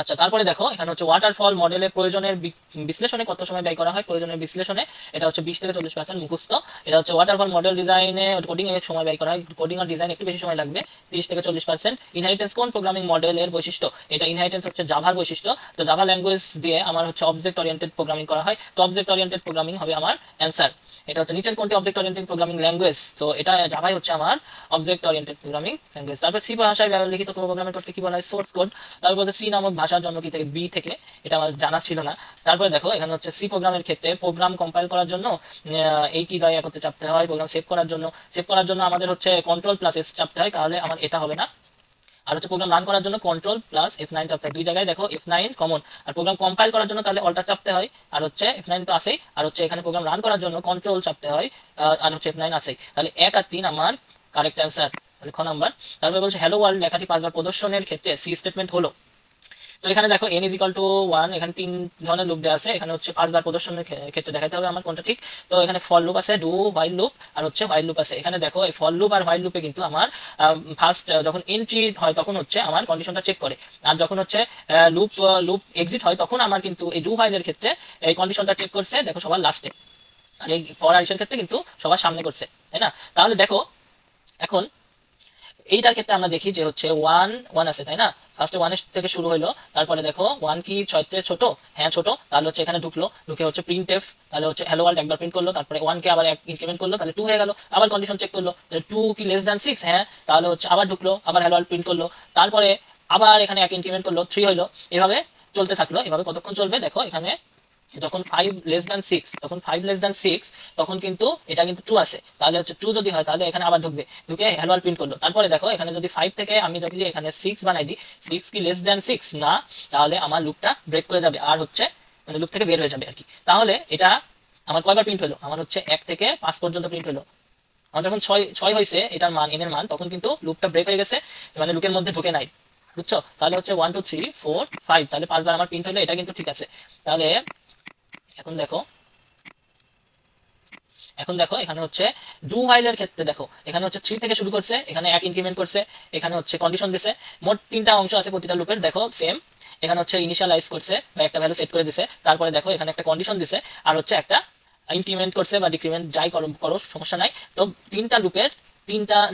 আচ্ছা, তারপরে দেখো এখানে হচ্ছে ওয়াটারফল মডেলের প্রয়োজনের বিশ্লেষণে কত সময় ব্যয় করা হয়। প্রয়োজনের বিশ্লেষণে এটা হচ্ছে 20 থেকে 40% মুখস্থ। এটা হচ্ছে ওয়াটারফল মডেল ডিজাইনে কোডিং এর সময় ব্যয় করা হয়। কোডিং আর ডিজাইন একটু বেশি সময় লাগবে, 30 থেকে 40%। ইনহেরিটেন্স কোন প্রোগ্রামিং মডেলের বৈশিষ্ট্য, এটা ইনহেরিটেন্স হচ্ছে জাভার বৈশিষ্ট্য। তো জাভা ল্যাঙ্গুয়েজ দিয়ে আমার হচ্ছে অবজেক্ট ওরিয়েন্টেড প্রোগ্রামিং করা হয়। তো অবজেক্ট ওরিয়েন্টেড প্রোগ্রামিং হবে আমার অ্যান্সার। এটা হচ্ছে নিচের কোনটি অবজেক্ট ওরিয়েন্টেড প্রোগ্রামিং ল্যাঙ্গুয়েজ, তো এটা জাভাই হচ্ছে আমার অবজেক্ট ওরিয়েন্টেড প্রোগ্রামিং ল্যাঙ্গুয়েজ। তারপর সি ভাষায় লিখিত প্রোগ্রামিং কোডকে কি বলা হয়, সোর্স কোড। তারপর বলতে সি নামক ভাষার জন্ম কি থেকে, বি থেকে, এটা আমার জানা ছিল না। তারপরে দেখো এখানে হচ্ছে সি প্রোগ্রামের ক্ষেত্রে প্রোগ্রাম কম্পাইল করার জন্য এই কি দয়া করতে চাপতে হয়, প্রোগ্রাম সেভ করার জন্য আমাদের হচ্ছে কন্ট্রোল প্লাস এস চাপতে হয়, তাহলে আমার এটা হবে না। আর হচ্ছে প্রোগ্রাম রান করার জন্য কন্ট্রোল প্লাস F9 চাপতে হয়, দুই জায়গায় দেখো F9 কমন। আর প্রোগ্রাম কম্পাইল করার জন্য তাহলে অল্টার চাপতে হয়, আর হচ্ছে F9 তো আছেই। আর হচ্ছে এখানে প্রোগ্রাম রান করার জন্য কন্ট্রোল চাপতে হয়, আর হচ্ছে F9 আছেই। তাহলে 1 আর 3 আমার কারেক্ট অ্যান্সার, তাহলে খ নাম্বার। তারপরে বলছে হ্যালো ওয়ার্ল্ড লেখাটি 5 বার প্রদর্শনের ক্ষেত্রে সি স্টেটমেন্ট হলো। তো এখানে দেখো n ইজ ইকাল টু 1, এখানে 3 ধরনের লুপ দেওয়া আছে। এখানে হচ্ছে 5 বার প্রদর্শনের ক্ষেত্রে দেখাতে হবে আমার কোনটা ঠিক। তো এখানে ফর লুপ আছে, ডু হোয়াইল লুপ, আর হচ্ছে হোয়াইল লুপ আছে। এখানে দেখো এই ফর লুপ আর হোয়াইল লুপে কিন্তু আমার ফার্স্ট যখন এন্ট্রি হয় তখন হচ্ছে আমার কন্ডিশনটা চেক করে, আর যখন হচ্ছে লুপ লুপ এক্সিট হয় তখন আমার কিন্তু এই ডু হোয়াইলের ক্ষেত্রে এই কন্ডিশনটা চেক করছে দেখো সবার লাস্টে, আর এই ফর আর ইসের ক্ষেত্রে কিন্তু সবার সামনে করছে, তাই না। তাহলে দেখো এখন এইটার ক্ষেত্রে আমরা দেখি যে হচ্ছে 1 1 আছে, তাই না। ফার্স্টে 1 থেকে শুরু হলো, তারপরে দেখো 1 কি 6 চেয়ে ছোট, হ্যাঁ ছোট। তাহলে হচ্ছে এখানে ঢুকলো, ঢুকে হচ্ছে প্রিন্ট এফ, তাহলে হচ্ছে হ্যালো ওয়ার্ল্ড একবার প্রিন্ট করলো, তারপরে 1 কে আবার ইনক্রিমেন্ট করলো, তাহলে 2 হয়ে গেল। আবার কন্ডিশন চেক করলো 2 কি লেস দ্যান 6, হ্যাঁ, তাহলে হচ্ছে আবার ঢুকলো, আবার হ্যালো ওয়ার্ল্ড প্রিন্ট করলো, তারপরে আবার এখানে এক ইনক্রিমেন্ট করলো, 3 হইলো। এভাবে চলতে থাকলো। এভাবে কতক্ষণ চলবে দেখো, এখানে যখন 5 লেস দ্যান 6, তখন 5 লেস দ্যান 6 তখন কিন্তু এটা কিন্তু ট্রু আছে। তাহলে হচ্ছে ট্রু যদি হয় তাহলে এখানে আবার ঢুকবে, ঢুকে হ্যালো ওয়ার্ল্ড প্রিন্ট করলো। তারপরে দেখো এখানে যদি 5 থেকে আমি যদি এখানে 6 বানাই দিই, 6 কি লেস দ্যান 6 না, তাহলে আমার লুপটা ব্রেক করে যাবে, আর হচ্ছে মানে লুপ থেকে বের হয়ে যাবে আর কি। তাহলে এটা আমার কয়বার প্রিন্ট হলো, আমার হচ্ছে 1 থেকে 5 পর্যন্ত প্রিন্ট হলো। আমার যখন 6 হয়েছে এটার মান, এন এর মান, তখন কিন্তু লুপটা ব্রেক হয়ে গেছে, মানে লুপের মধ্যে ঢুকে নাই, বুঝছো। তাহলে হচ্ছে 1 2 3 4 5, তাহলে 5 বার আমার প্রিন্ট হলো, এটা কিন্তু ঠিক আছে। তাহলে এখন দেখো, এখন দেখো এখানে হচ্ছে ডু হোয়াইলের ক্ষেত্রে দেখো এখানে হচ্ছে 3 থেকে শুরু করছে, এখানে এক ইনক্রিমেন্ট করছে, এখানে হচ্ছে কন্ডিশন দিছে। মোট 3টা অংশ আছে প্রতিটা লুপের, দেখো সেম। এখানে হচ্ছে ইনিশিয়ালাইজ করছে বা একটা ভ্যালু সেট করে দিছে, তারপরে দেখো এখানে একটা কন্ডিশন দিছে, আর হচ্ছে একটা ইনক্রিমেন্ট করছে বা ডিক্রিমেন্ট যাই করো করো সমস্যা নাই। তো তিনটা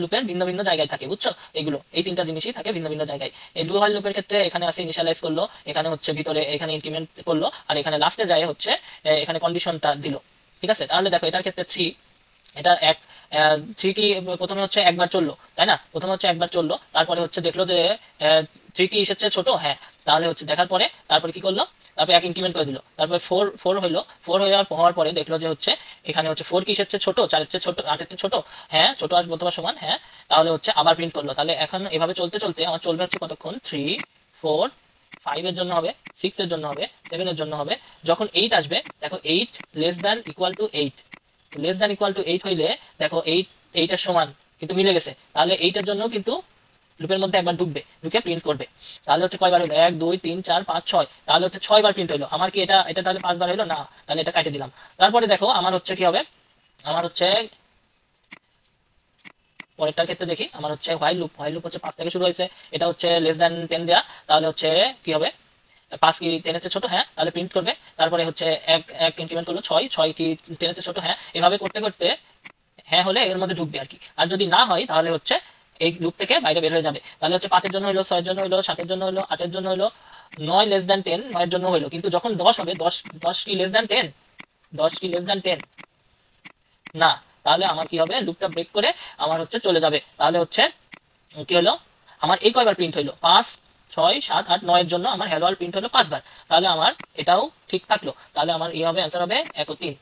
লুপের ভিন্ন ভিন্ন জায়গায় থাকে, বুঝছো। এগুলো এই 3টা জিনিসই থাকে ভিন্ন ভিন্ন জায়গায়। এই ডু হোয়াইল লুপের ক্ষেত্রে এখানে আছে ইনিশিয়ালাইজ করলো, এখানে হচ্ছে ভিতরে এখানে ইনক্রিমেন্ট করলো, আর এখানে লাস্টে যায় হচ্ছে এখানে কন্ডিশনটা দিল, ঠিক আছে। তাহলে দেখো এটার ক্ষেত্রে 3, এটা 3 কি প্রথমে হচ্ছে একবার চললো, তাই না। প্রথমে হচ্ছে একবার চললো, তারপরে হচ্ছে দেখলো যে 3 কি এসেছে ছোট, হ্যাঁ, তাহলে হচ্ছে দেখার পরে তারপরে কি করলো, তারপর 1 ইনক্রিমেন্ট করে দিল, তারপর 4 হইলো, 4 হওয়ার পরে দেখলো যে হচ্ছে এখানে হচ্ছে 4 কিসের চেয়ে ছোট, 4 এর চেয়ে ছোট, 8 এর চেয়ে ছোট, হ্যাঁ ছোট আসবে অথবা সমান, হ্যাঁ তাহলে হচ্ছে আবার প্রিন্ট করলো। তাহলে এখন এভাবে চলতে চলতে আমার চলবে হচ্ছে কতক্ষণ, 3 4 5 এর জন্য হবে, 6 এর জন্য হবে, 7 এর জন্য হবে, যখন 8 আসবে দেখো 8 less than equal to 8, less than equal to 8 হইলে দেখো 8 এর সমান কিন্তু মিলে গেছে, তাহলে 8 এর জন্য কিন্তু লুপের মধ্যে একবার ঢুকে প্রিন্ট করবে। তাহলে হচ্ছে কয়বার হলো, 1 2 3 4 5 6, তাহলে হচ্ছে 6 বার প্রিন্ট হলো। আমার কি এটা এটা তাহলে 5 বার হলো না, তাহলে এটা কাটে দিলাম। তারপরে দেখো আমার হচ্ছে কি হবে, আমার হচ্ছে পরেরটার ক্ষেত্রে দেখি, আমার হচ্ছে হোয়াইল লুপ হচ্ছে 5 থেকে শুরু হয়েছে, এটা হচ্ছে লেস দ্যান 10 দেয়া, তাহলে হচ্ছে কি হবে, 5 কি 10 এর চেয়ে ছোট, হ্যাঁ তাহলে প্রিন্ট করবে। তারপরে হচ্ছে এক ইনক্রিমেন্ট করলো 6 কি 10 এর চেয়ে ছোট, হ্যাঁ এভাবে করতে করতে হ্যাঁ হলে এর মধ্যে ঢুকবে আর কি। আর যদি না হয় তাহলে হচ্ছে এই লুপ থেকে বাইরে বের হয়ে যাবে। তাহলে হচ্ছে 5 এর জন্য হলো, 6 এর জন্য হলো, 7 এর জন্য হলো, 8 এর জন্য হলো, 9 লেস দ্যান 10, 9 এর জন্য হলো। কিন্তু যখন 10 হবে, 10 কি লেস দ্যান 10, 10 কি লেস দ্যান 10 না, তাহলে আমার কি হবে, লুপটা ব্রেক করে আমার হচ্ছে চলে যাবে। তাহলে হচ্ছে কি হলো, আমার এই কয়বার প্রিন্ট হইলো, 5 6 7 8 9 এর জন্য আমার হ্যালো ওয়ার্ল্ড প্রিন্ট হলো 5 বার। তাহলে আমার এটাও ঠিক থাকলো, তাহলে আমার এই হবে, অ্যান্সার হবে 1 ও 3।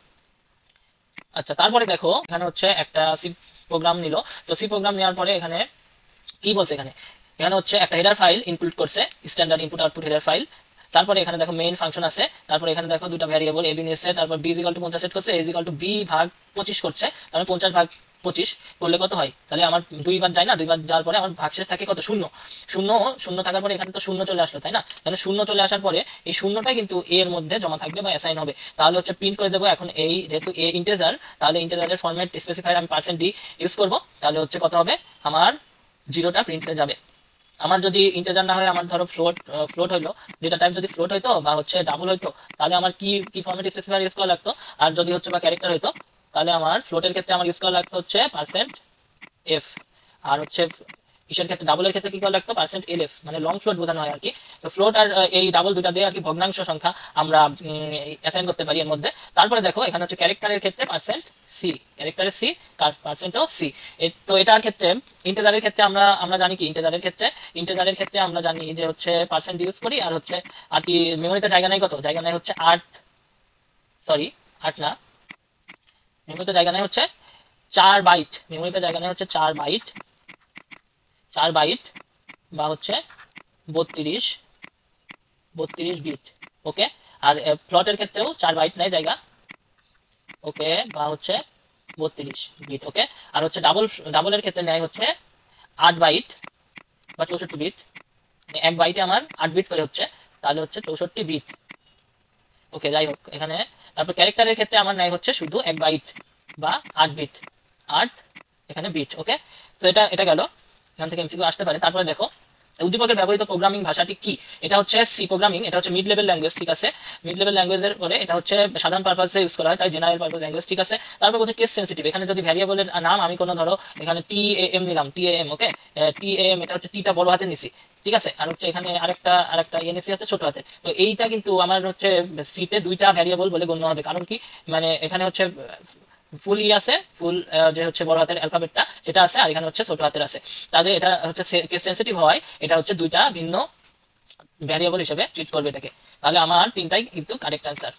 আচ্ছা তারপরে দেখো এখানে হচ্ছে একটা সি প্রোগ্রাম নিল। তো সি প্রোগ্রাম নেওয়ার পরে এখানে কি বলছে, এখানে এখানে হচ্ছে একটা হেডার ফাইল ইনক্লুড করছে, standard input output header file. তারপরে এখানে দেখো মেইন ফাংশন আছে, তারপরে এখানে দেখো দুটো ভ্যারিয়েবল এ বি নিয়েছে, তারপর বি ইকুয়াল টু 50 সেট করছে, এ ইকুয়াল টু বি ভাগ 25 করছে, তারপরে 50 ভাগ 25 করলে কত হয়, তাহলে আমার দুইবার যায় না, দুইবার যাওয়ার পরে আমার ভাগশেষ থাকে কত, শূন্য। শূন্য শূন্য থাকার পরে এখানে তো শূন্য চলে আসলো, তাই না, এখানে শূন্য চলে আসার পরে এই শূন্যটাই কিন্তু এ এর মধ্যে জমা থাকবে বা অ্যাসাইন হবে। তাহলে হচ্ছে প্রিন্ট করে দেবো এখন, এই যেহেতু এ ইন্টিজার, তাহলে ইন্টিজারের ফরম্যাট স্পেসিফায়ার আমি %d ইউজ করব। তাহলে হচ্ছে কত হবে, আমার 0টা প্রিন্ট হয়ে যাবে। আমার যদি ইন্টিজার না হয়, আমার ধরো ফ্লোট হইলো, ডেটা টাইপ যদি ফ্লোট হইতো বা হচ্ছে ডাবল হইতো, তাহলে আমার কি কি ফরম্যাট স্পেসিফায়ার ইউজ করা লাগতো। আর যদি হচ্ছে বা ক্যারেক্টার হইতো, তাহলে আমার ফ্লোটের ক্ষেত্রে আমার ইউজ করা লাগতো হচ্ছে %f, আর হচ্ছে ইসের ক্ষেত্রে ডাবলের ক্ষেত্রে কি করা লাগতো, %lf, মানে লং ফ্লোট বোঝানো হয় আর কি। তো ফ্লোট আর এই ডাবল দুটা দিয়ে আর কি ভগ্নাংশ সংখ্যা আমরা অ্যাসাইন করতে পারি এর মধ্যে। তারপরে দেখো এখানে হচ্ছে ক্যারেক্টারের ক্ষেত্রে %c, ক্যারেক্টারের c, পার্সেন্টও c। তো এটার ক্ষেত্রে ইন্টিজারের ক্ষেত্রে আমরা আমরা জানি কি, ইন্টিজারের ক্ষেত্রে আমরা জানি যে হচ্ছে % ইউজ করি, আর হচ্ছে আর কি মেমোরিতে জায়গা নাই, কত জায়গা নাই হচ্ছে 8, সরি 8 না, মেমোরিতে জায়গা নাই হচ্ছে 4 বাইট, মেমোরিতে জায়গা নাই হচ্ছে 4 বাইট, 4 বাইট বা হচ্ছে 32 বিট, ওকে। আর ফ্লোটের ক্ষেত্রেও 4 বাইট নেয় জায়গা, ওকে, বা হচ্ছে 32 বিট, ওকে। আর হচ্ছে ডাবলের ক্ষেত্রে নেয় হচ্ছে 8 বাইট বা 64 বিট, এক বাইটে আমার 8 বিট করে হচ্ছে, তাহলে হচ্ছে 64 বিট, ওকে। যাই হোক এখানে, তারপর ক্যারেক্টারের ক্ষেত্রে আমার নেয় হচ্ছে শুধু 1 বাইট বা 8 বিট, 8 এখানে বিট, ওকে। তো এটা গেল, এখান থেকে এমসিকিউ আসতে পারে। তারপরে দেখো উদ্দীপকের ব্যবহৃত প্রোগ্রামিং ভাষাটি কি, এটা হচ্ছে সি প্রোগ্রামিং, এটা হচ্ছে মিড লেভেল ল্যাঙ্গুয়েজ, ঠিক আছে। মিড লেভেল ল্যাঙ্গুয়েজের পরে এটা হচ্ছে সাধারণ পারপাসে ইউজ করা হয়, তাই জেনারেল পারপাস ল্যাঙ্গুয়েজ, ঠিক আছে। তারপর হচ্ছে কেস সেন্সিটিভ, এখানে যদি ভ্যারিয়েবলের নাম আমি কোনো ধরো এখানে TAM নিলাম, TAM, ওকে, TAM, এটা হচ্ছে টিটা বড় হাতে নিছি, ঠিক আছে। আর হচ্ছে এখানে আরেকটা এনএসি আছে ছোট হাতে। তো এইটা কিন্তু আমার হচ্ছে সিতে দুইটা ভ্যারিয়েবল বলে গণ্য হবে, কারণ কি, মানে এখানে হচ্ছে ফুল আছে, ফুল যে হচ্ছে বড় হাতের অ্যালফাবেটটা সেটা আছে, আর এখানে হচ্ছে ছোট হাতের আছে। তাহলে এটা হচ্ছে কেস সেন্সিটিভ হওয়ায় এটা হচ্ছে দুইটা ভিন্ন ভ্যারিয়েবল হিসেবে ট্রিট করবে এটাকে। তাহলে আমার তিনটাই কিন্তু কারেক্ট অ্যান্সার।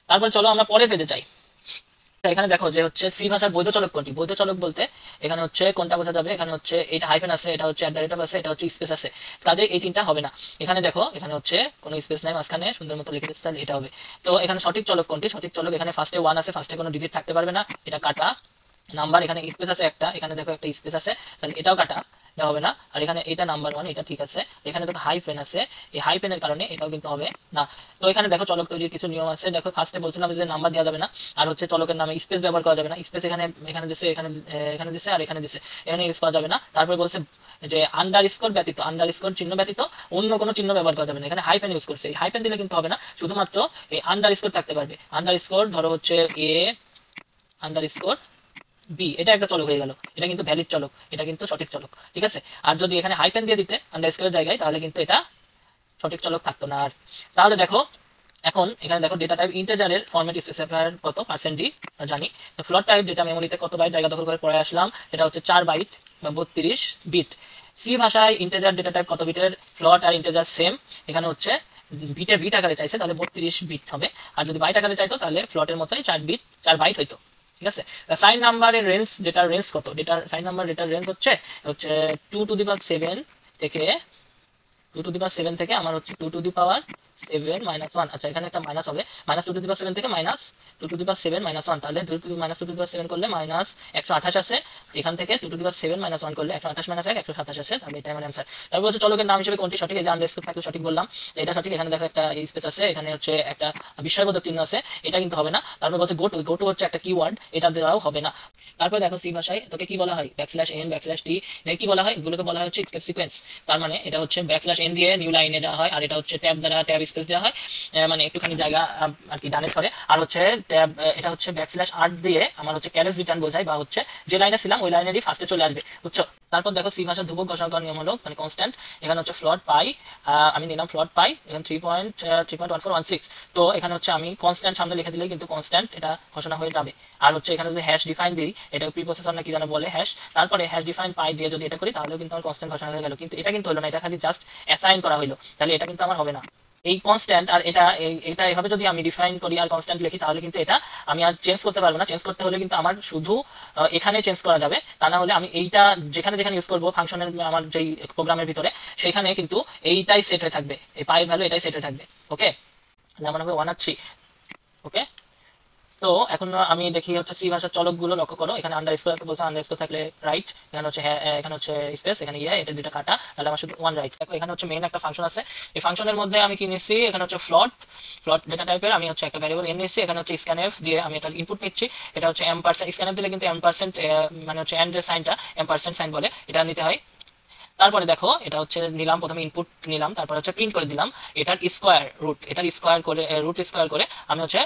তারপর চলো আমরা পরের পেজে যাই। এখানে দেখো যে হচ্ছে সি ভাষার বৈধ চলক কোনটি, বৈধ চলক বলতে এখানে হচ্ছে কোনটা বোঝা যাবে, এখানে হচ্ছে এটা হাইফেন আছে, এটা হচ্ছে @, আছে, এটা হচ্ছে স্পেস আছে, কাজে এই তিনটা হবে না। এখানে দেখো এখানে হচ্ছে কোনো স্পেস নাই, মাঝখানে সুন্দর মতো লিখে দিচ্ছে, তাহলে এটা হবে। তো এখানে সঠিক চলক কোনটি, সঠিক চলক এখানে ফার্স্টে 1 আছে, ফার্স্টে কোনো ডিজিট থাকতে পারবে না, এটা কাটা নাম্বার, এখানে স্পেস আছে একটা, এখানে দেখো একটা স্পেস আছে, তাহলে এটাও কাটা, এটা হবে না। আর এখানে এটা নাম্বার 1, এটা ঠিক আছে, এখানে দেখো হাইফেন আছে, এই হাইফেনের কারণে এটাও কিন্তু হবে না। তো এখানে দেখো চলক তৈরির কিছু নিয়ম আছে, দেখো ফার্স্টে বলছিলাম যে নাম্বার দেওয়া যাবে না, আর হচ্ছে চলকের নামে স্পেস ব্যবহার করা যাবে না, স্পেস এখানে এখানে দিছে, এখানে দিছে, আর এখানে দিছে, এখানে ইউজ করা যাবে না। তারপরে বলছে যে আন্ডারস্কোর ব্যতীত, আন্ডারস্কোর চিহ্ন ব্যতীত অন্য কোনো চিহ্ন ব্যবহার করা যাবে না, এখানে হাইফেন ইউজ করছে, এই হাইফেন দিলে কিন্তু হবে না, শুধুমাত্র এই আন্ডারস্কোর থাকতে পারবে। আন্ডারস্কোর ধরো হচ্ছে এ আন্ডারস্কোর বি, এটা একটা চলক হয়ে গেল, এটা কিন্তু ভ্যালিড চলক, এটা কিন্তু সঠিক চলক, ঠিক আছে। আর যদি এখানে হাইপেন দিয়ে দিতে আন্ডারস্কোরের জায়গায়, তাহলে কিন্তু এটা সঠিক চলক থাকতো না। আর তাহলে দেখো এখন এখানে দেখো ডেটা টাইপ ইন্টিজারের ফরম্যাট স্পেসিফায়ার কত, %d জানি। ফ্লোট টাইপ ডেটা মেমোরিতে কত বাইট জায়গা দখল করে পড়ে আসলাম, এটা হচ্ছে 4 বাইট বা 32 বিট। সি ভাষায় ইন্টিজার ডেটা টাইপ কত বিটের, ফ্লোট আর ইন্টিজার সেম, এখানে হচ্ছে বিট আকারে চাইছে তাহলে 32 বিট হবে, আর যদি বাইট আকারে চাইতো তাহলে ফ্লোটের মতোই 4 বাইট হইতো। ঠিক আছে, সাইন নাম্বারের রেঞ্জ, ডেটার রেঞ্জ কত, ডেটার সাইন নাম্বার ডেটার রেঞ্জ হচ্ছে 2 to the power 7 থেকে 2 to the power 7 থেকে আমার হচ্ছে 2 to the power 7 -1, আচ্ছা এখানে একটা মাইনাস হবে, -2 to the power 7 থেকে -2 to the power 7 -1, তাহলে -2 to the power 7 করলে -128 আছে, এখান থেকে 2 to the power 7 -1 করলে 128 - 1 127 আসে, তাহলে এটা আমার অ্যান্সার। তারপর হচ্ছে চলকের নাম হিসেবে কোনটি সঠিক, এই যে আন্ডারস্কোর থাকলে সঠিক বললাম, এটা সঠিক, এখানে দেখো একটা স্পেস আছে, এখানে হচ্ছে একটা বিস্ময়বোধক চিহ্ন আছে, এটা কিন্তু হবে না। তারপর বলছে গোটু হচ্ছে একটা কিওয়ার্ড, এটা দ্বারাও হবে না। তারপর দেখো সি ভাষায় তোকে কি বলা হয়, \n \t, কি বলা হয়, এগুলোকে বলা হয় হচ্ছে স্কেপ সিকোয়েন্স। তার মানে এটা হচ্ছে \n দিয়ে নিউ লাইনে দেওয়া হয়, আর এটা হচ্ছে ট্যাব দ্বারা ট্যাব স্পেস দেওয়া হয়, মানে একটুখানি জায়গা আর কি ডানে ধরে, আর হচ্ছে ট্যাব এটা হচ্ছে \r দিয়ে আমার হচ্ছে ক্যারেজ রিটার্ন বোঝায়, বা হচ্ছে যে লাইনে ছিলাম ওই লাইনেরই ফার্স্টে চলে আসবে, বুঝছো। তারপর দেখো সি ভাষার ধ্রুবক ঘোষণা করার নিয়ম হলো মানে কনস্ট্যান্ট, এখানে হচ্ছে ফ্লোট পাই, আমি নিলাম ফ্লোট পাই, এখানে 3.1416, তো এখানে হচ্ছে আমি কনস্ট্যান্ট সামনে লিখে দিলেই কিন্তু কনস্ট্যান্ট এটা ঘোষণা হয়ে যাবে। আর হচ্ছে এখানে যদি হ্যাশ ডিফাইন দিই, এটা প্রিপ্রসেসর নাকি যেন বলে হ্যাশ, তারপরে হ্যাশ ডিফাইন পাই দিয়ে যদি এটা করি তাহলে কিন্তু আমার কনস্ট্যান্ট ঘোষণা হয়ে গেল, কিন্তু এটা কিন্তু হলো না, এটা খালি জাস্ট অ্যাসাইন করা হলো, তাহলে এটা কিন্তু আমার হবে না। এই কনস্ট্যান্ট আর এটা এভাবে যদি আমি ডিফাইন করি আর কনস্ট্যান্ট লিখি তাহলে কিন্তু এটা আমি আর চেঞ্জ করতে পারবো না, চেঞ্জ করতে হলে কিন্তু আমার শুধু এখানে চেঞ্জ করা যাবে, তা না হলে আমি এইটা যেখানে যেখানে ইউজ করবো ফাংশনের আমার যেই প্রোগ্রামের ভিতরে সেখানে কিন্তু এইটাই সেট হয়ে থাকবে, এই পাই ভ্যালু এটাই সেট হয়ে থাকবে। ওকে, আমার হবে 1 আর 3। ওকে, তো এখন আমি দেখি হচ্ছে সি ভাষার চলকগুলো লক্ষ্য করো, এখানে আন্ডারস্কোর আছে, বলছে আন্ডারস্কোর থাকলে রাইট, এখানে হচ্ছে এখানে হচ্ছে স্পেস, এখানে এটা দুটো কাটা, তাহলে আমার শুধু 1 রাইট। দেখো এখানে হচ্ছে মেইন একটা ফাংশন আছে, এই ফাংশনের মধ্যে আমি কি নিচ্ছি, এখানে হচ্ছে ফ্লোট ডেটা টাইপের আমি হচ্ছে একটা ভ্যারিয়েবল এন নিচ্ছি, এখানে হচ্ছে স্ক্যানএফ দিয়ে আমি এটা ইনপুট নিচ্ছি, এটা হচ্ছে M%, স্ক্যানএফ দিলে কিন্তু M%, মানে হচ্ছে এন্ড এর সাইনটা M% সাইন বলে, এটা নিতে হয়। তারপরে দেখো এটা হচ্ছে নিলাম, প্রথমে ইনপুট নিলাম, তারপরে হচ্ছে প্রিন্ট করে দিলাম, এটার স্কোয়ার রুট, এটার স্কোয়ার করে রুট স্কোয়ার করে আমি হচ্ছে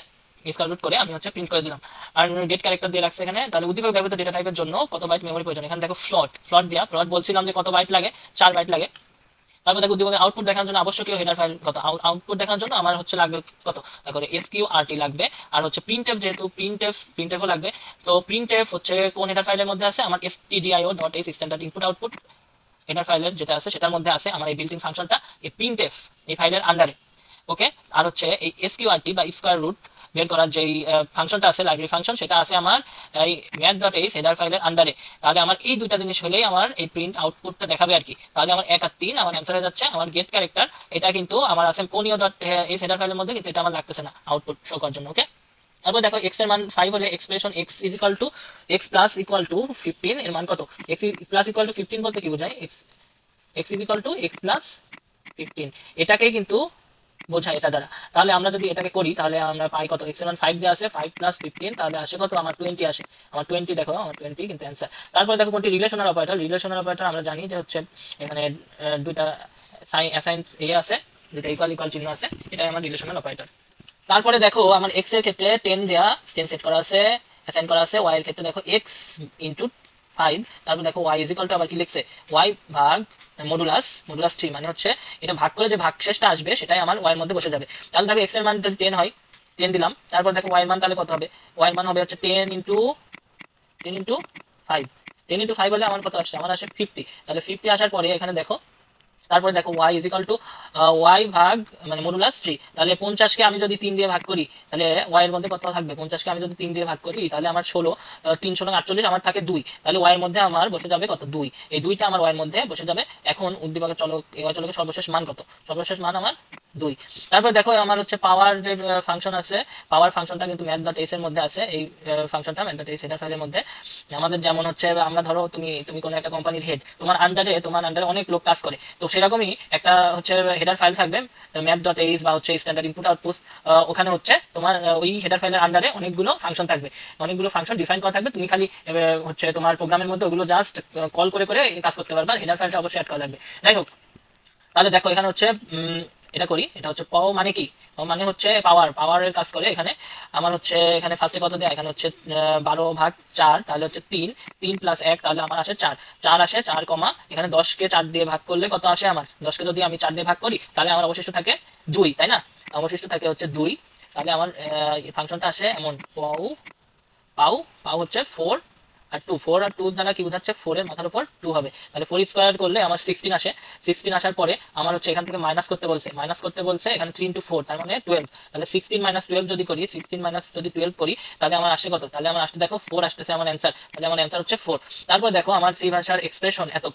স্কোয়ার রুট করে আমি হচ্ছে প্রিন্ট করে দিলাম। আর গেট ক্যারেক্টার দিয়ে রাখছে এখানে, তাহলে উদ্দীপক ব্যবহৃত ডেটা টাইপের জন্য কত বাইট মেমরি প্রয়োজন, এখানে দেখো ফ্লোট দিয়া ফ্লোট বলছিলাম যে কত বাইট লাগে, 4 বাইট লাগে। তারপর দেখো উদ্দীপকের আউটপুট দেখানোর জন্য আবশ্যকীয় হেডার ফাইল কত, আউটপুট দেখানোর জন্য আমার হচ্ছে লাগবে কত, দেখো SQRT লাগবে, আর হচ্ছে প্রিন্টএফ, যেহেতু প্রিন্টএফও লাগবে, তো প্রিন্টএফ হচ্ছে কোন হেডার ফাইলের মধ্যে আছে, আমার stdio.h standard input output header ফাইলের যেটা আছে সেটার মধ্যে আছে আমার এই বিল্ট ইন ফাংশনটা, এই প্রিন্টএফ এই ফাইলের আন্ডারে। ওকে, আর হচ্ছে এই SQRT বা স্কয়ার রুট বের করার যেই ফাংশনটা আছে, লাইব্রেরি ফাংশন, সেটা আছে আমার এই math.h হেডার ফাইলের আন্ডারে। তাহলে আমার এই দুইটা জিনিস হলেই আমার এই প্রিন্ট আউটপুটটা দেখাবে আর কি, তাহলে আমার 1 আর 3 আমার অ্যান্সার হয়ে যাচ্ছে। আমার গেট ক্যারেক্টার এটা কিন্তু আমার আছে conio.h হেডার ফাইলের মধ্যে, কিন্তু এটা আমার লাগতেছে না আউটপুট শো করার জন্য। ওকে, তারপর দেখো x এর মান 5 হলে এক্সপ্রেশন x + 15 এর মান কত, x + 15 বলতে কি বোঝায়, x = x + 15 এটাকেই কিন্তু বোঝায় এটা দ্বারা। তাহলে আমরা যদি এটাকে করি তাহলে আমরা পাই কত, x এর মান 5 দেওয়া আছে, 5 + 15 তাহলে আসে কত, আমার 20 আসে, আমার 20, দেখো আমার 20 কিন্তু অ্যান্সার। তারপর দেখো কোনটি রিলেশনাল অপারেটর, আমরা জানি যে হচ্ছে এখানে দুইটা অ্যাসাইন আছে, দুইটা ইকুয়াল চিহ্ন আছে, এটাই আমার রিলেশনাল অপারেটর। তারপরে দেখো আমার x এর ক্ষেত্রে 10 সেট করা আছে, অ্যাসাইন করা আছে, y এর ক্ষেত্রে দেখো x * 5, তারপর দেখো y = আবার কি লিখছে, y ভাগ মডুলাস 3, মানে হচ্ছে এটা ভাগ করে যে ভাগশেষটা আসবে সেটাই আমার y এর মধ্যে বসে যাবে। তাহলে দেখো x এর মান যদি 10 হয়, 10 দিলাম, তারপর দেখো y এর মান তাহলে কত হবে, y এর মান হবে হচ্ছে 10 * 5, 10 * 5 হলে আমার কত আসছে, আমার আসে 50, তাহলে 50 আসার পরে এখানে দেখো, তারপরে দেখো y = y ভাগ মানে মডুলাস 3, তাহলে 50 কে আমি যদি 3 দিয়ে ভাগ করি তাহলে y এর মধ্যে কত থাকবে, 50 কে আমি যদি 3 দিয়ে ভাগ করি তাহলে আমার 16, 3 × 48 আমার থাকে 2, তাহলে y এর মধ্যে আমার বসে যাবে কত, 2, এই 2টা আমার y এর মধ্যে বসে যাবে। এখন উদ্দীপকের চলকের সর্বশেষ মান কত, সর্বশেষ মান আমার 2। তারপর দেখো আমার হচ্ছে পাওয়ার যে ফাংশন আছে, পাওয়ার ফাংশনটা কিন্তু math.h এর মধ্যে আছে, এই ফাংশনটা math.h হেডার ফাইলের মধ্যে। আমাদের যেমন হচ্ছে আমরা ধরো তুমি কোনো একটা কোম্পানির হেড, তোমার আন্ডারে অনেক লোক কাজ করে, তো সেরকমই একটা হচ্ছে হেডার ফাইল থাকবে math.h বা হচ্ছে স্ট্যান্ডার্ড ইনপুট আউটপুট, ওখানে হচ্ছে তোমার ওই হেডার ফাইলের আন্ডারে অনেকগুলো ফাংশন থাকবে, অনেকগুলো ফাংশন ডিফাইন করা থাকবে, তুমি খালি হচ্ছে তোমার প্রোগ্রামের মধ্যে ওগুলো জাস্ট কল করে কাজ করতে পারবে, হেডার ফাইলটা অবশ্যই অ্যাড করা লাগবে। যাই হোক, তাহলে দেখো এখানে হচ্ছে এটা করি, এটা হচ্ছে পাও মানে কি, মানে হচ্ছে পাওয়ারের কাজ করে। এখানে আমার হচ্ছে এখানে ফার্স্টে কত দেয়, এখানে হচ্ছে 12/4, তাহলে হচ্ছে 3 + 1, তাহলে আমার আসে 4 আসে, 4 কমা এখানে 10 কে 4 দিয়ে ভাগ করলে কত আসে, আমার 10 কে যদি আমি 4 দিয়ে ভাগ করি তাহলে আমার অবশিষ্ট থাকে 2, তাই না, অবশিষ্ট থাকে হচ্ছে 2, তাহলে আমার ফাংশনটা আসে এমন পাও হচ্ছে 4 আর 2, 4 আর 2 দ্বারা কি বোঝাচ্ছে 4 এর মাথার উপর 2 হবে, তাহলে 4 স্কয়ার করলে আমার 16 আসে। 16 আসার পরে আমার হচ্ছে এখান থেকে মাইনাস করতে বলছে এখানে 3 into 4 তার মানে 12, তাহলে 16 - 12 যদি করি, 16 - যদি 12 করি তাহলে আমার আসে কত, তাহলে আমার আসতে দেখো 4 আসতেছে আমার অ্যান্সার, তাহলে আমার অ্যান্সার হচ্ছে 4। তারপর দেখো আমার সি ভাষার এক্সপ্রেশন এত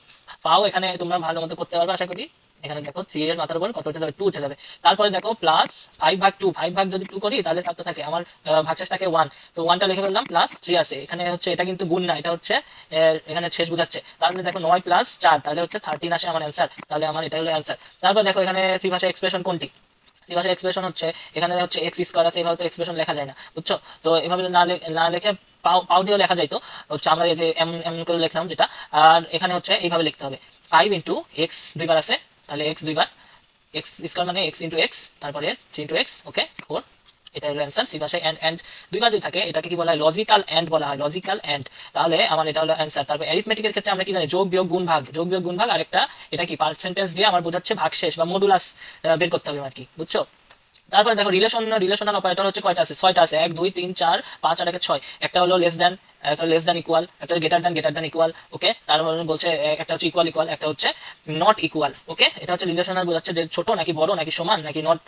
পাও, এখানে তোমরা ভালো মতো করতে পারবে আশা করি। এখানে দেখো 3 এর মাথার উপর কত উঠে যাবে, 2 উঠে যাবে। তারপরে দেখো প্লাস 5/2, 5 ভাগ যদি 2 করি তাহলে কত থাকে আমার ভাগশেষ থাকে 1, তো 1টা লিখে ফেললাম, প্লাস 3 আছে এখানে, হচ্ছে এটা কিন্তু গুণ না, এটা হচ্ছে এখানে শেষ বোঝাচ্ছে। তাহলে দেখো 9 + 4 তাহলে হচ্ছে 13 আসে আমার অ্যান্সার, তাহলে আমার এটা হলো অ্যান্সার। তারপর দেখো এখানে সি ভাষা এক্সপ্রেশন কোনটি, সি ভাষা এক্সপ্রেশন হচ্ছে এখানে হচ্ছে এক্স স্কয়ার আছে, এভাবে তো এক্সপ্রেশন লেখা যায় না, বুঝছো? তো এভাবে না লিখে পাও পাও দিয়েও লেখা যায়, তো হচ্ছে আমরা এই যে এমন এমন করে লিখলাম যেটা, আর এখানে হচ্ছে এইভাবে লিখতে হবে 5 × x, দুইবার আছে তাহলে x দুইবার, এক্স স্কয়ার মানে x × x, তারপরে 3 × x, ওকে 4, এটা হলো অ্যান্সার। সি ভাষায় এন্ড দুইবার যদি থাকে এটাকে কি বলা হয়, লজিক্যাল এন্ড বলা হয়, লজিক্যাল এন্ড, তাহলে আমার এটা হলো অ্যান্সার। তারপর অ্যারিথমেটিকের ক্ষেত্রে আমরা কি জানি, যোগ বিয়োগ গুণ ভাগ, যোগ বিয়োগ গুণ ভাগ, আরেকটা এটা কি পার্সেন্টেজ দিয়ে আমার বোঝাচ্ছে ভাগশেষ বা মডুলাস বের করতে হবে আর কি, বুঝছো? তারপরে দেখো রিলেশনাল অপারেটর হচ্ছে কয়টা আছে, 6টা আছে, 1 2 3 4 5 আর 1 6, একটা হলো লেস দ্যান, একটা লেস দ্যান ইকুয়াল, একটা গ্রেটার দ্যান ইকুয়াল, ওকে। তারপর বলছে একটা হচ্ছে ইকুয়াল, একটা হচ্ছে নট ইকুয়াল, ওকে। এটা হচ্ছে রিলেশনাল বোঝাচ্ছে যে ছোট নাকি বড় নাকি সমান নাকি নট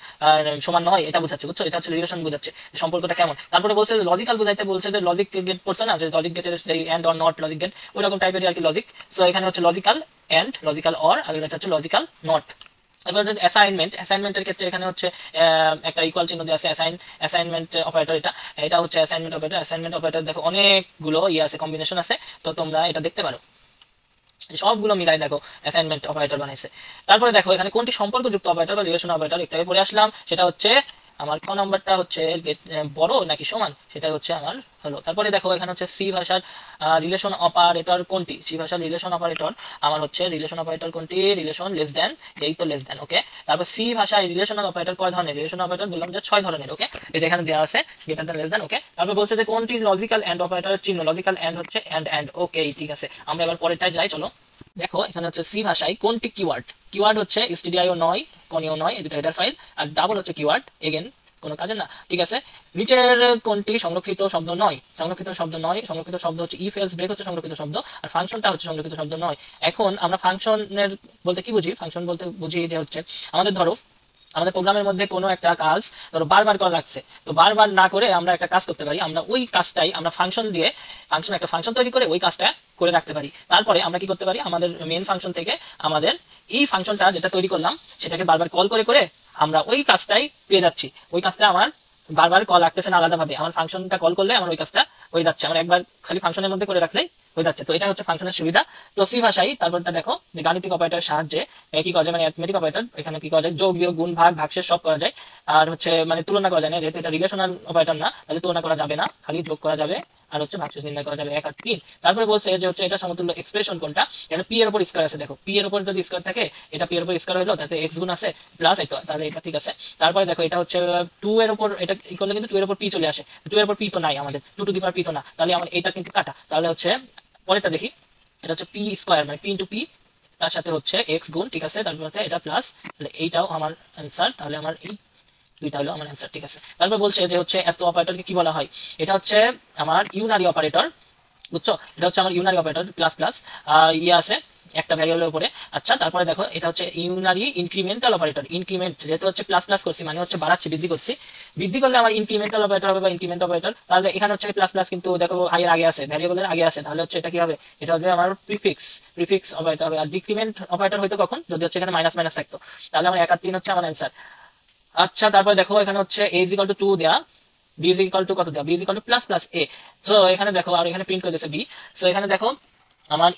সমান নয়, এটা বোঝাচ্ছে, বুঝছো? এটা হচ্ছে রিলেশন বোঝাচ্ছে সম্পর্কটা কেমন। তারপরে বলছে লজিক্যাল বোঝাইতে বলছে যে লজিক গেট পড়ছে না, যে লজিক গেটের and or not logic gate, ওই রকম টাইপের আর কি লজিক। সো এখানে হচ্ছে লজিক্যাল এন্ড, লজিক্যাল অর, আর এটা হচ্ছে লজিক্যাল নট। এবার যদি অ্যাসাইনমেন্টের ক্ষেত্রে এখানে হচ্ছে একটা ইকুয়াল চিহ্ন দিয়ে আছে, অ্যাসাইনমেন্ট অপারেটর, এটা হচ্ছে অ্যাসাইনমেন্ট অপারেটর দেখো অনেকগুলো আছে, কম্বিনেশন আছে, তো তোমরা এটা দেখতে পারো, সবগুলো মিলাই দেখো অ্যাসাইনমেন্ট অপারেটর বানাইছে। তারপরে দেখো এখানে কোনটি সম্পর্কযুক্ত অপারেটর বা রিলেশন অপারেটর, একটু আগে পড়ে আসলাম, সেটা হচ্ছে আমার ক নম্বরটা হচ্ছে বড় নাকি সমান, সেটা হচ্ছে আমার হলো। তারপরে দেখো এখানে হচ্ছে সি ভাষার রিলেশন অপারেটর কোনটি, সি ভাষার রিলেশন অপারেটর আমার হচ্ছে রিলেশন অপারেটর কোনটি, রিলেশন লেস দ্যান, এই তো লেস দ্যান, ওকে। তারপর সি ভাষায় রিলেশনাল অপারেটর কয় ধরনের, রিলেশন অপারেটর বললাম যে 6 ধরনের, ওকে, এটা এখানে দেওয়া আছে, গ্রেটার দ্যান, লেস দ্যান, ওকে। তারপর বলছে যে কোনটি লজিক্যাল এন্ড অপারেটরের চিহ্ন, লজিক্যাল এন্ড হচ্ছে এন্ড, ওকে, ঠিক আছে। আমরা এবার পরেরটায় যাই, চলো। দেখো এখানে হচ্ছে সি ভাষায় কোনটি কিওয়ার্ড, কিওয়ার্ড হচ্ছে stdio নয়, কনিও নয়, এই দুটো হেডার ফাইল, আর ডাবল হচ্ছে কিওয়ার্ড, এগেন কোনো কাজে না, ঠিক আছে। নিচের কোনটি সংরক্ষিত শব্দ নয়, সংরক্ষিত শব্দ নয়, সংরক্ষিত শব্দ হচ্ছে ইফ এলস ব্রেক হচ্ছে সংরক্ষিত শব্দ, আর ফাংশনটা হচ্ছে সংরক্ষিত শব্দ নয়। এখন আমরা ফাংশনের বলতে কি বুঝি, ফাংশন বলতে বুঝি যে হচ্ছে ধরো আমাদের প্রোগ্রামের মধ্যে কোনো একটা কাজ ধরো বারবার করা লাগছে, তো বারবার না করে আমরা একটা কাজ করতে পারি, আমরা ওই কাজটাই আমরা ফাংশন দিয়ে একটা ফাংশন তৈরি করে ওই কাজটা করে রাখতে পারি। তারপরে আমরা কি করতে পারি, আমাদের মেইন ফাংশন থেকে আমাদের এই ফাংশনটা যেটা তৈরি করলাম সেটাকে বারবার কল করে করে আমরা ওই কাজটাই পেয়ে যাচ্ছি, ওই কাজটা আমার বারবার কল রাখতেছে না আলাদাভাবে, আমার ফাংশনটা কল করলে আমার ওই কাজটা হয়ে যাচ্ছে, আমার একবার খালি ফাংশনের মধ্যে করে রাখলেই হয়ে যাচ্ছে, তো এটা হচ্ছে ফাংশনের সুবিধা। তো সি ভাষায় তারপরটা দেখো যে গাণিতিক অপারেটরের সাহায্যে কি করা যায়, মানে অ্যারিথমেটিক অপারেটর, এখানে কি করা যায়, যোগ বিয়োগ গুণ ভাগ ভাগশেষ সব করা যায়, আর হচ্ছে মানে তুলনা করা যায় না, যেহেতু এটা রিলেশনাল অপারেটর না, তাহলে তুলনা করা যাবে না, খালি যোগ করা যাবে, আর হচ্ছে ভাগশেষ নির্ণয় করা যাবে 1 আর 3। তারপরে বলছে যে হচ্ছে এটা সমতুল্য এক্সপ্রেশন কোনটা, এটা পি এর উপর স্কয়ার আছে, দেখো পি এর উপর যদি স্কয়ার থাকে, এটা পি এর উপর স্কয়ার হলো, তাতে এক্স গুণ আছে প্লাস, এই তো তাহলে এটা ঠিক আছে। তারপরে দেখো এটা হচ্ছে 2 এর উপর, এটা কি করলে কিন্তু 2 এর উপর পি চলে আসে, 2 এর উপর পি তো নাই আমাদের, 2 টু দি পাওয়ার পি তো না, তাহলে আমার এটা কিন্তু কাটা, তাহলে হচ্ছে পরেরটা দেখি, এটা হচ্ছে পি স্কয়ার মানে পি ইন্টু পি, তার সাথে হচ্ছে এক্স গুণ, ঠিক আছে, তারপর এটা প্লাস, তাহলে এইটাও আমার অ্যান্সার, তাহলে আমার এই দুইটা হলো আমার অ্যান্সার, ঠিক আছে। তারপর বলছে যে হচ্ছে এত অপারেটরকে কি বলা হয়, এটা হচ্ছে আমার ইউনারি অপারেটর, বুঝছো, এটা হচ্ছে আমার ইউনারি অপারেটর, প্লাস প্লাস আছে একটা ভ্যারিয়েবলের উপরে। আচ্ছা, তারপরে দেখো এটা হচ্ছে ইউনারি ইনক্রিমেন্টাল অপারেটর, ইনক্রিমেন্ট যেহেতু হচ্ছে প্লাস প্লাস করছি মানে হচ্ছে বাড়াচ্ছি, বৃদ্ধি করছি, বৃদ্ধি করলে আমার ইনক্রিমেন্টাল অপারেটর হবে বা ইনক্রিমেন্ট অপারেটর। তাহলে এখানে হচ্ছে প্লাস প্লাস কিন্তু দেখো আই এর আগে আছে, ভ্যারিয়েবলের আগে আছে, তাহলে হচ্ছে এটা কি হবে, এটা হবে আমার প্রিফিক্স অপারেটর হবে। আর ডিক্রিমেন্ট অপারেটর হয়তো কখন, যদি হচ্ছে এখানে মাইনাস মাইনাস থাকতো, তাহলে আমার 1 আর 3 হচ্ছে আমার অ্যান্সার। আচ্ছা, তারপরে দেখো এখানে হচ্ছে a = 2 দেয়া, b = কত দেয়া, b = plus plus a। So এখানে দেখো, আর এখানে প্রিন্ট করে দিয়েছে b। সো এখানে দেখো আমার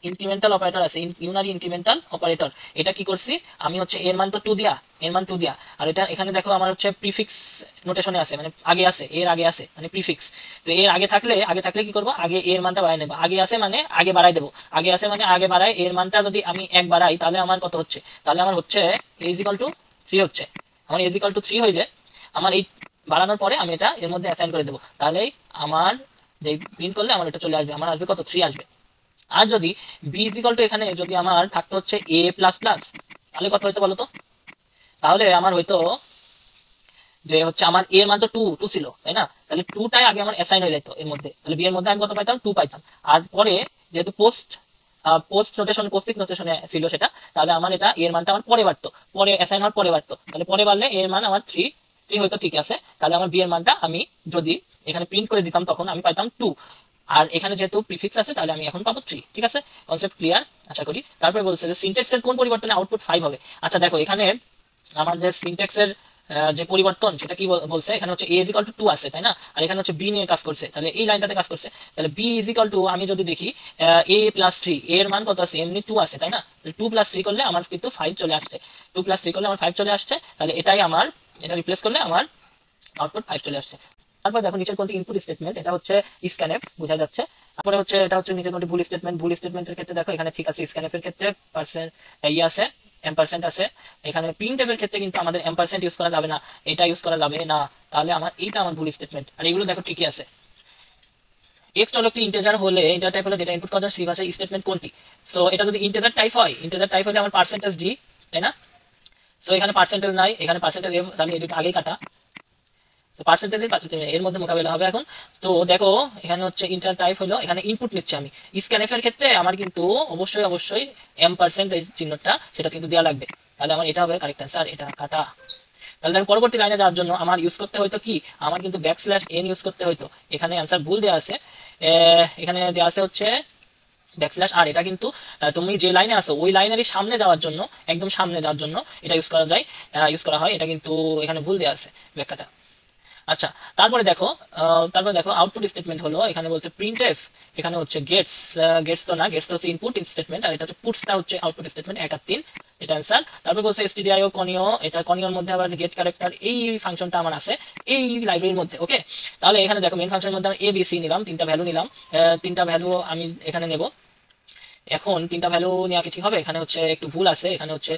ইনক্রিমেন্টাল অপারেটর আছে, ইউনারি ইনক্রিমেন্টাল অপারেটর, এটা কি করছি আমি হচ্ছে এর মান তো 2 দিয়া, এর মান 2 দিয়া, আর এটা এখানে দেখো আমার হচ্ছে প্রিফিক্স নোটেশনে আছে, মানে আগে আছে, এর আগে আছে মানে প্রিফিক্স। তো এর আগে থাকলে কি করব, আগে এর মানটা বাড়াই নেব, আগে আছে মানে আগে বাড়াই দেব, আগে আছে মানে আগে বাড়াই, এর মানটা যদি আমি 1 বাড়াই তাহলে আমার কত হচ্ছে, তাহলে আমার হচ্ছে a = 3 হচ্ছে, আমার a = 3 হয়ে যায়, আমার এই বাড়ানোর পরে আমি এটা এর মধ্যে অ্যাসাইন করে দেবো, তাহলে আমার যে প্রিন্ট করলে আমার এটা চলে আসবে, আমার আসবে কত, 3 আসবে। আর যদি b = এখানে যদি আমার থাকতো হচ্ছে a++, তাহলে কত হইতো বলতো, তাহলে আমার হয়তো যে হচ্ছে আমার এ এর মান তো টু টু ছিল, তাই না? তাহলে টুটাই আগে আমার অ্যাসাইন হয়ে যেত এর মধ্যে, তাহলে বি এর মধ্যে আমি কত পাইতাম, টু পাইতাম। আর পরে যেহেতু পোস্ট নোটেশনে, পোস্টফিক্স নোটেশনে ছিল সেটা, তাহলে আমার এটা এর মানটা আমার পরে বাড়তো, পরে অ্যাসাইন হওয়ার পরে বাড়তো, তাহলে পরে বাড়লে এর মান আমার থ্রি থ্রি হয়তো, ঠিক আছে। তাহলে আমার বি এর মানটা আমি যদি এখানে প্রিন্ট করে দিতাম তখন আমি পাইতাম টু, আর এখানে যেহেতু প্রিফিক্স আছে তাহলে আমি এখন পাবো থ্রি। ঠিক আছে, কনসেপ্ট ক্লিয়ার আশা করি। তারপরে বলছে যে সিনট্যাক্সের কোন পরিবর্তনে আউটপুট ফাইভ হবে। আচ্ছা দেখো এখানে আমার যে সিনট্যাক্সের যে পরিবর্তন সেটা কি বলছে, এখানে হচ্ছে এ ইজ ইকাল টু টু আছে, তাই না? আর এখানে হচ্ছে বি নিয়ে কাজ করছে, তাহলে এই লাইনটাতে কাজ করছে। তাহলে বি ইজ ইকাল টু, আমি যদি দেখি এ প্লাস থ্রি, এর মান কত আছে, এমনি টু আছে, তাই না? টু প্লাস থ্রি করলে আমার কিন্তু ফাইভ চলে আসছে, টু প্লাস থ্রি করলে আমার ফাইভ চলে আসছে। তাহলে এটাই আমার, এটা রিপ্লেস করলে আমার আউটপুট ফাইভ চলে আসছে। তারপর দেখো নিচের কোনটি ইনপুট স্টেটমেন্ট, এটা হচ্ছে স্ক্যানএফ, বোঝা যাচ্ছে। তারপরে হচ্ছে এটা হচ্ছে নিচের কোনটি ভুল স্টেটমেন্ট, ভুল স্টেটমেন্টের ক্ষেত্রে দেখো এখানে ঠিক আছে, স্ক্যানএফ এর ক্ষেত্রে পার্সেন্ট আছে, এম% আছে। এখানে প্রিন্টএফ এর ক্ষেত্রে কিন্তু আমাদের এম% ইউজ করা যাবে না, এটা ইউজ করা যাবে না। তাহলে আমার এইটা আমার ভুল স্টেটমেন্ট, আর এগুলো দেখো ঠিকই আছে। এক্স হলো একটি ইন্টিজার হলে, ইন্টিজার টাইপ হলে ডেটা ইনপুট করার সি ভাষায় স্টেটমেন্ট কোনটি? তো এটা যদি ইন্টিজার টাইপ হয়, ইন্টিজার টাইপ হলে আমার পার্সেন্টেজ ডি, তাই না? সো এখানে পার্সেন্টেজ নাই, এখানে পার্সেন্টেজ এফ, তাহলে এটা আগেই কাটা। পার্সেন্টেজ এর মধ্যে মোকাবেলা হবে এখন। তো দেখো এখানে হচ্ছে ইন্টার টাইপ হলো, এখানে ইনপুট নিচ্ছে আমি। স্ক্যানএফ এর ক্ষেত্রে আমার কিন্তু অবশ্যই অবশ্যই এম% এই চিহ্নটা সেটা কিন্তু দেওয়া লাগবে, তাহলে আমার এটা হবে কারেক্ট অ্যান্সার, এটা কাটা। তাহলে দেখো পরবর্তী লাইনে যাওয়ার জন্য আমার ইউজ করতে হয়তো কি, আমার কিন্তু ব্যাকস্ল্যাশ এন ইউজ করতে হয়তো। এখানে অ্যান্সার ভুল দেওয়া আছে, এখানে দেওয়া আছে হচ্ছে ব্যাকস্ল্যাশ আর, এটা কিন্তু তুমি যে লাইনে আসো ওই লাইনেরই সামনে যাওয়ার জন্য, একদম সামনে যাওয়ার জন্য এটা ইউজ করা যায়, ইউজ করা হয়, এটা কিন্তু এখানে ভুল দেওয়া আছে ব্যাখ্যাটা। আচ্ছা তারপরে দেখো আউটপুট স্টেটমেন্ট হলো, এখানে বলছে প্রিন্টএফ, এখানে হচ্ছে গেটস, গেটস তো না, গেটস তো হচ্ছে ইনপুট স্টেটমেন্ট, আর এটা হচ্ছে পুটসটা হচ্ছে আউটপুট স্টেটমেন্ট, 1 আর 3 এটা অ্যান্সার। তারপরে বলছে stdio কনিও, এটা কনিওর মধ্যে আবার গেট ক্যারেক্টার এই ফাংশনটা আমার আছে এই লাইব্রেরির মধ্যে। ওকে, তাহলে এখানে দেখো মেইন ফাংশনের মধ্যে আমি এ বি সি নিলাম, তিনটা ভ্যালু নিলাম, তিনটা ভ্যালু আমি এখানে নেব। এখন তিনটা ভ্যালু নেওয়া কি ঠিক হবে? এখানে হচ্ছে একটু ভুল আছে, এখানে হচ্ছে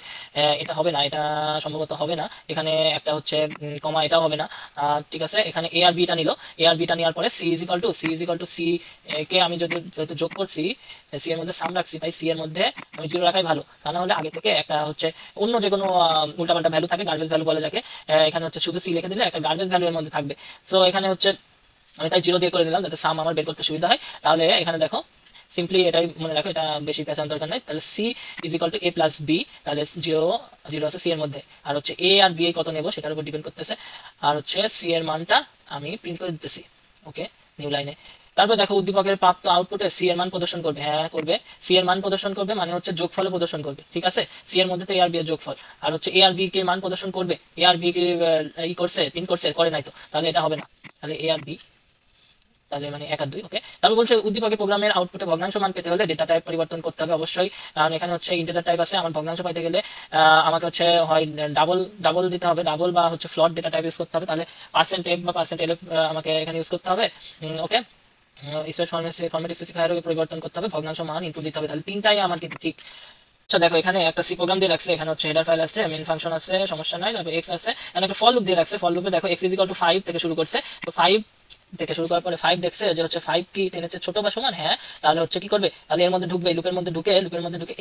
এটা হবে না, এটা সম্ভবত হবে না, এখানে একটা হচ্ছে কমা, এটাও হবে না। ঠিক আছে, এখানে এ আর বিটা নিল, এ আর বিটা নেওয়ার পরে C is equal to C কে আমি যদি যেহেতু যোগ করছি, সি এর মধ্যে সাম রাখছি, তাই সি এর মধ্যে আমি জিরো রাখাই ভালো, তা না হলে আগে থেকে একটা হচ্ছে অন্য যে কোনো উল্টাপাল্টা ভ্যালু থাকে, গার্বেজ ভ্যালু বলে যাকে, এখানে হচ্ছে শুধু সি লিখে দিলে একটা গার্বেজ ভ্যালু এর মধ্যে থাকবে। সো এখানে হচ্ছে আমি তাই জিরো দিয়ে করে দিলাম যাতে সাম আমার বের করতে সুবিধা হয়। তাহলে এখানে দেখো সিম্পলি এটাই মনে রাখো, এটা বেশি পেছানোর দরকার নাই। তাহলে C is equal to A plus B, তাহলে জিরো জিরো আছে সি এর মধ্যে, আর হচ্ছে এ আর বি কত নেবো সেটার উপর ডিপেন্ড করতেছে, আর হচ্ছে সি এর মানটা আমি প্রিন্ট করে দিতেছি। ওকে, নিউ লাইনে। তারপর দেখো উদ্দীপকের প্রাপ্ত আউটপুটে সি এর মান প্রদর্শন করবে, হ্যাঁ করবে, সি এর মান প্রদর্শন করবে মানে হচ্ছে যোগফল প্রদর্শন করবে। ঠিক আছে, সি এর মধ্যে তো এ আর বি এর যোগফল, আর হচ্ছে এ আর বি কে মান প্রদর্শন করবে, এ আর বি কে ই করছে, প্রিন্ট করছে, করে নাই তো, তাহলে এটা হবে না, তাহলে এ আর বি, তাহলে মানে 1 আর 2। ওকে, তারপর বলছে উদ্দীপকের প্রোগ্রামের আউটপুটে ভগ্নাংশ মান পেতে হলে ডেটা টাইপ পরিবর্তন করতে হবে অবশ্যই। কারণ এখানে হচ্ছে ইন্টিজার টাইপ আছে, আমার ভগ্নাংশ পাইতে গেলে আমাকে হচ্ছে হয় ডাবল দিতে হবে, ডাবল বা হচ্ছে ফ্লট ডেটা টাইপ ইউজ করতে হবে, তাহলে পার্সেন্ট এফ বা পার্সেন্ট এল আমাকে এখানে ইউজ করতে হবে। ওকে, ফরম্যাট স্পেসিফায়ার পরিবর্তন করতে হবে, ভগ্নাংশ মান ইনপুট দিতে হবে, তাহলে তিনটাই আমার কিন্তু ঠিক। আচ্ছা দেখো এখানে একটা সি প্রোগ্রাম দিয়ে রাখছে, এখানে হচ্ছে হেডার ফাইল আছে, মেইন ফাংশন আছে, সমস্যা নাই, তারপর এক্স আছে, এখানে একটা ফর লুপ দিয়ে রাখছে, ফর লুপে দেখো এক্স ইজ ইকুয়াল টু 5 থেকে শুরু করছে, তো 5 থেকে শুরু করার পরে 5 দেখছে যে হচ্ছে 5 কি 10 এর চেয়ে ছোট বা সমান, হ্যাঁ, তাহলে হচ্ছে কি করবে, তাহলে এর মধ্যে ঢুকবে, লুপের মধ্যে ঢুকে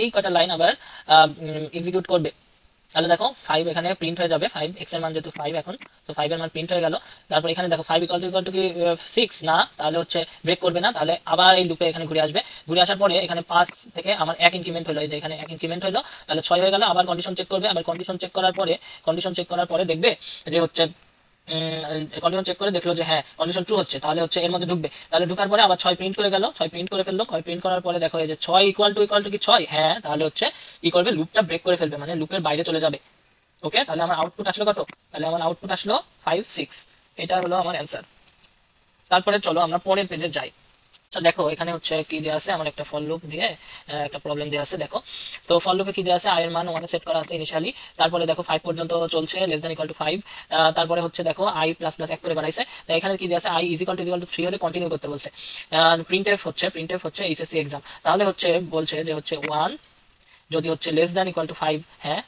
এই কয়টা লাইন আবার এক্সিকিউট করবে। তাহলে দেখো 5 এখানে প্রিন্ট হয়ে যাবে, 5 এক্স এর মান যেহেতু 5 এখন, তো 5 এর মান প্রিন্ট হয়ে গেল। তারপর এখানে দেখো 5 ইকুয়াল টু কি 6 না, তাহলে হচ্ছে ব্রেক করবে না, তাহলে আবার এই লুপে এখানে ঘুরে আসবে, ঘুরে আসার পরে এখানে 5 থেকে আমার 1 ইনক্রিমেন্ট হলো, এই যে এখানে 1 ইনক্রিমেন্ট হলো, তাহলে 6 হয়ে গেল। আবার কন্ডিশন চেক করবে, আবার কন্ডিশন চেক করার পরে দেখবে যে হচ্ছে কন্ডিশন চেক করে দেখলো যে হ্যাঁ কন্ডিশন ট্রু হচ্ছে, তাহলে হচ্ছে এর মধ্যে ঢুকবে, তাহলে ঢুকার পরে আবার 6 প্রিন্ট করে গেল, 6 প্রিন্ট করে ফেললো, 6 প্রিন্ট করার পরে দেখো এই যে 6 ইকুয়াল টু কি 6, হ্যাঁ, তাহলে হচ্ছে কি করবে, লুপটা ব্রেক করে ফেলবে, মানে লুপের বাইরে চলে যাবে। ওকে, তাহলে আমার আউটপুট আসলো কত, তাহলে আমার আউটপুট আসলো 5 6, এটা হলো আমার অ্যান্সার। তারপরে চলো আমরা পরের পেজে যাই। আচ্ছা দেখো এখানে হচ্ছে কি দেওয়া আছে, আমার একটা ফর লুপ দিয়ে একটা প্রবলেম দেওয়া আছে। দেখো তো ফর লুপে কি দেওয়া আছে, আই এর মান 1 সেট করা আছে ইনিশিয়ালি, তারপরে দেখো 5 পর্যন্ত চলছে, লেস দ্যান ইকুয়াল টু 5, তারপরে হচ্ছে দেখো আই প্লাস প্লাস 1 করে বাড়াইছে, তো এখানে কি দেওয়া আছে, আই ইজ ইকুয়াল টু 3 হলে কন্টিনিউ করতে বলছে। আর প্রিন্টএফ হচ্ছে এইচএসসি এক্সাম, তাহলে হচ্ছে বলছে যে হচ্ছে 1 যদি হচ্ছে লেস দ্যান ইকুয়াল টু 5, হ্যাঁ,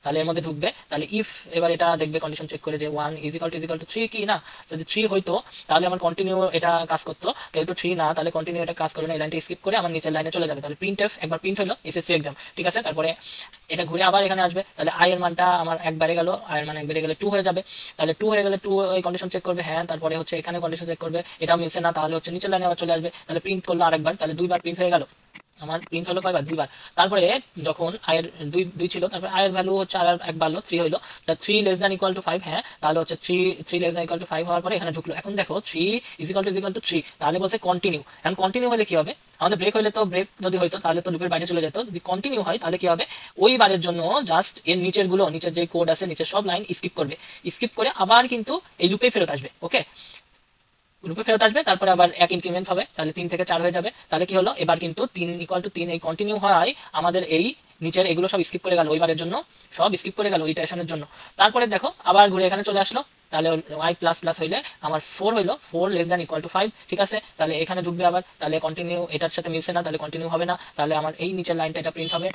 তাহলে এর মধ্যে ঢুকবে। তাহলে ইফ এবার এটা দেখবে কন্ডিশন চেক করে যে 1 ইজ ইকুয়াল টু 3 কি না, যদি 3 হইতো তাহলে আমার কন্টিনিউ এটা কাজ করতো, কিন্তু 3 না, তাহলে কন্টিনিউ এটা কাজ করবে না, এই লাইনটা স্কিপ করে আমার নিচের লাইনে চলে যাবে। তাহলে প্রিন্টএফ একবার প্রিন্ট হলো এসএসসি এক্সাম, ঠিক আছে। তারপরে এটা ঘুরে আবার এখানে আসবে, তাহলে আই এর মানটা আমার একবারে গেল, আই এর মান একবারে গেলে 2 হয়ে যাবে। তাহলে 2 হয়ে গেলে 2 এই কন্ডিশন চেক করবে, হ্যাঁ। তারপরে হচ্ছে এখানে কন্ডিশন চেক করবে, এটা মিলছে না, তাহলে হচ্ছে নিচের লাইনে আবার চলে আসবে। তাহলে প্রিন্ট করলো আরেকবার, তাহলে 2বার প্রিন্ট হয়ে গেল। আমার প্রিন্ট হলো কয়বার, 2বার। তারপরে যখন আয়ের 2 ছিল, তারপরে আয়ের ভ্যালু হচ্ছে আর এক বাড়লো, 3 হইলো। তা 3 লেস দ্যান ইকুয়াল টু 5, হ্যাঁ। তাহলে হচ্ছে 3 লেস দ্যান ইকুয়াল টু 5 হওয়ার পরে এখানে ঢুকলো। এখন দেখো 3 ইজ ইকুয়াল টু 3, তাহলে বলছে কন্টিনিউ। এখন কন্টিনিউ হলে কি হবে, আমাদের ব্রেক হইলে তো, ব্রেক যদি হইতো তাহলে তো লুপের বাইরে চলে যেত। যদি কন্টিনিউ হয় তাহলে কি হবে, ওই বারের জন্য জাস্ট এর নিচের যে কোড আছে, নিচের সব লাইন স্কিপ করবে, স্কিপ করে আবার কিন্তু এই লুপে ফেরত আসবে। ওকে, লুপে ফেরত আসবে, তারপরে আবার এক ইনক্রিমেন্ট হবে, তাহলে 3 থেকে 4 হয়ে যাবে। তাহলে কি হলো, এবার কিন্তু 3 ইকুয়াল টু 3 এই কন্টিনিউ হয় আমাদের এই নিচের এগুলো সব স্কিপ করে গেল, ওইবারের জন্য সব স্কিপ করে গেল ইটারেশনের জন্য। তারপরে দেখো আবার ঘুরে এখানে চলে আসলো, তাহলে y প্লাস প্লাস হইলে আমার 4 হইলো, 4 লেস দ্যান ইকুয়াল টু 5, ঠিক আছে। তাহলে এখানে ঢুকবে আবার, তাহলে কন্টিনিউ এটার সাথে মিলছে না, তাহলে কন্টিনিউ হবে না, তাহলে আমার এই নিচের লাইনটা এটা প্রিন্ট হবে।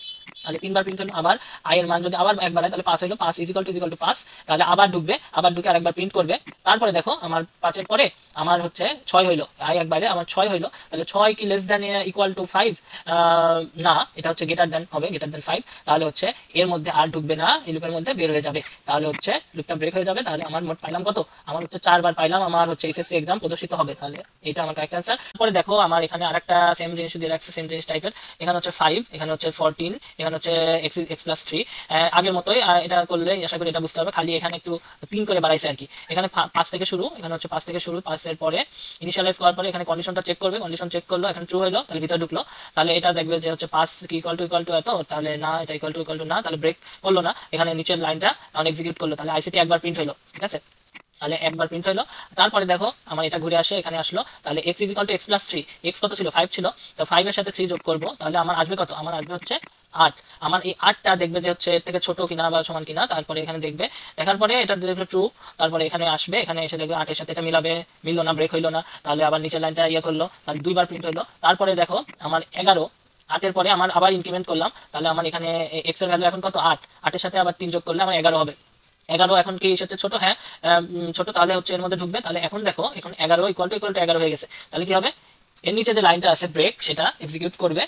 তাহলে 3বার প্রিন্ট হলো। আবার আই এর মান যদি আবার একবার হয় তাহলে 5 হইলো, 5 ইজ ইকুয়াল টু 5, তাহলে আবার ঢুকবে, আবার ঢুকে আরেকবার প্রিন্ট করবে। তারপরে দেখো আমার 5-এর পরে আমার হচ্ছে 6 হইলো, আই একবারে আমার 6 হইলো। তাহলে 6 কি লেস দ্যান ইকুয়াল টু 5, না, এটা হচ্ছে গ্রেটার দ্যান হবে, গ্রেটার দ্যান 5। তাহলে হচ্ছে এর মধ্যে আর ঢুকবে না, এই লুপের মধ্যে বের হয়ে যাবে, তাহলে হচ্ছে লুপটা ব্রেক হয়ে যাবে। তাহলে আমার মোট পাইলাম কত, আমার হচ্ছে 4বার পাইলাম, আমার হচ্ছে এসএসসি এক্সাম প্রদর্শিত হবে। তাহলে এটা আমার কারেক্ট অ্যান্সার। পরে দেখো আমার এখানে আরেকটা সেম জিনিস দিয়ে রাখছে, সেম জিনিস টাইপের। এখানে হচ্ছে 5, এখানে হচ্ছে 14, এখানে হচ্ছে x প্লাস 3, আগের মতোই। এটা করলে আশা করি এটা বুঝতে হবে, খালি এখানে একটু 3 করে বাড়াইছে আর কি। এখানে 5 থেকে শুরু, এখানে হচ্ছে 5 থেকে শুরু, 5-এর পরে ইনিশিয়ালাইজ করার পরে এখানে কন্ডিশনটা চেক করবে, কন্ডিশন চেক করলো, এখন ট্রু হইলো, তাহলে ভিতরে ঢুকলো। তাহলে এটা দেখবে যে হচ্ছে 5 কি ইকুয়াল টু এত, তাহলে না, এটা ইকুয়াল টু না, তাহলে ব্রেক করলো না, এখানে নিচের লাইনটা অন এক্সিকিউট করলো, তাহলে আইসিটি একবার প্রিন্ট হইলো, ঠিক আছে। তাহলে একবার প্রিন্ট হইলো। তারপরে দেখো আমার এটা ঘুরে আসে, এখানে আসলো, তাহলে x is equal two x plus 3, x কত ছিল, 5 ছিল, তো 5 এর সাথে 3 যোগ করবো, তাহলে আমার আসবে কত, আমার আসবে হচ্ছে 8। আমার এই 8টা দেখবে যে হচ্ছে এর থেকে ছোট কিনা বা সমান কিনা, তারপরে এখানে দেখবে, দেখার পরে এটা দেখবে ট্রু, তারপরে এখানে আসবে, এখানে এসে দেখবে 8-এর সাথে এটা মিলাবে, মিললো না, ব্রেক হইলো না, তাহলে আবার নিচের লাইনটা ইয়ে করলো, তাহলে 2বার প্রিন্ট হইলো। তারপরে দেখো আমার 11, 8-এর পরে আমার আবার ইনক্রিমেন্ট করলাম, তাহলে আমার এখানে x এর ভ্যালু এখন কত, 8, 8-এর সাথে আবার 3 যোগ করলে আমার 11 হবে। 11 এখন কি হচ্ছে ছোট, হ্যাঁ, ছোট, তাহলে হচ্ছে এর মধ্যে ঢুকবে। তাহলে এখন দেখো এখন 11 ইকুয়াল টু 11 হয়ে গেছে, তাহলে কি হবে, এর নিচে যে লাইনটা আছে ব্রেক, সেটা এক্সিকিউট করবে,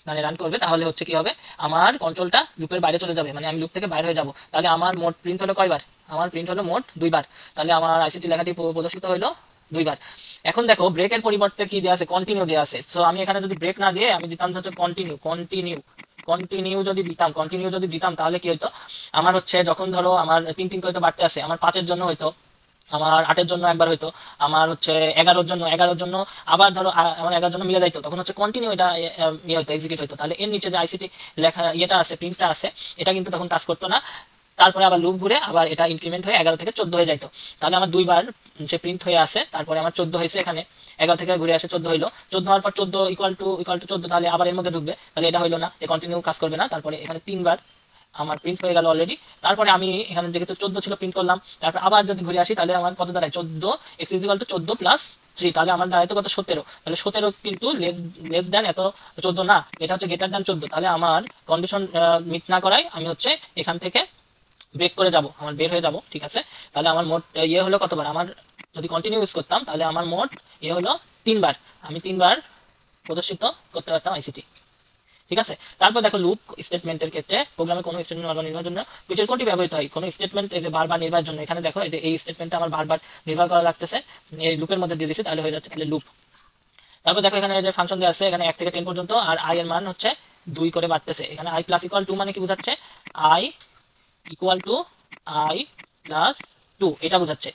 মানে রান করবে, তাহলে হচ্ছে কি হবে, আমার কন্ট্রোলটা লুপের বাইরে চলে যাবে, মানে আমি লুপ থেকে বাইরে হয়ে যাব। তাহলে আমার মোট প্রিন্ট হলো কয়বার, আমার প্রিন্ট হলো মোট 2বার, তাহলে আমার আইসিটি লেখাটি প্রদর্শিত হলো 2বার। এখন দেখো ব্রেকের পরিবর্তে কি দেওয়া আছে, কন্টিনিউ দেওয়া আছে। সো আমি এখানে যদি ব্রেক না দিয়ে আমি দিতাম হচ্ছে কন্টিনিউ যদি দিতাম তাহলে কি হইতো, আমার হচ্ছে যখন ধরো আমার 3 করে তো বাড়তে আছে, আমার 5-এর জন্য হইতো, আমার 8-এর জন্য একবার হইতো, আমার হচ্ছে 11-এর জন্য আবার ধরো আমার 11-এর জন্য মিলে যাইতো, তখন হচ্ছে কন্টিনিউ এটা ইয়ে হইতো, এক্সিকিউট হইতো। তাহলে এর নিচে যে আইসিটি লেখা ইয়েটা আছে, প্রিন্টটা আছে, এটা কিন্তু তখন কাজ করতো না। তারপরে আবার লুপ ঘুরে আবার এটা ইনক্রিমেন্ট হয়ে 11 থেকে 14 হয়ে যাইতো। তাহলে আমার 2বার যে প্রিন্ট হয়ে আসে, তারপরে আমার 14 হয়েছে, এখানে 11 থেকে ঘুরে আসে 14 হইলো, 14 হওয়ার পর 14 ইকুয়াল টু 14, তাহলে আবার এর মধ্যে ঢুকবে, তাহলে এটা হইলো না, এ কন্টিনিউ কাজ করবে না। তারপরে এখানে 3বার আমার প্রিন্ট হয়ে গেল অলরেডি। তারপরে আমি এখানে যেহেতু 14 ছিল প্রিন্ট করলাম, তারপর আবার যদি ঘুরে আসি তাহলে আমার কত দাঁড়ায়, 14, x is equal two 14 plus 3, তাহলে আমার দাঁড়ায় তো কত, 17। তাহলে 17 কিন্তু লেস দ্যান এত 14 না, এটা হচ্ছে গ্রেটার দ্যান 14। তাহলে আমার কন্ডিশন মিট না করায় আমি হচ্ছে এখান থেকে ব্রেক করে যাব, আমার বের হয়ে যাব, ঠিক আছে। তাহলে আমার মোট ইয়ে হলো কতবার, আমার যদি কন্টিনিউ ইউজ করতাম তাহলে আমার মোট ইয়ে হলো 3বার, আমি 3বার প্রদর্শিত করতে পারতাম আইসিটি, ঠিক আছে। তারপর দেখো লুপ স্টেটমেন্টের ক্ষেত্রে প্রোগ্রামে কোনো স্টেটমেন্ট বারবার নির্বাহের জন্য নিচের কোনটি ব্যবহৃত হয়, কোনো স্টেটমেন্ট এই যে বারবার নির্বাহের জন্য, এখানে দেখো এই যে এই স্টেটমেন্টটা আমার বারবার নির্বাহ করা লাগতেছে, এই লুপের মধ্যে দিয়ে দিচ্ছে, তাহলে হয়ে যাচ্ছে তাহলে লুপ। তারপর দেখো এখানে যে ফাংশন দেওয়া আছে, এখানে 1 থেকে 10 পর্যন্ত, আর i এর মান হচ্ছে 2 করে বাড়তেছে। এখানে i প্লাস ইকুয়াল টু মানে কি বোঝাচ্ছে, i equal to i plus 2, এটা বোঝাচ্ছে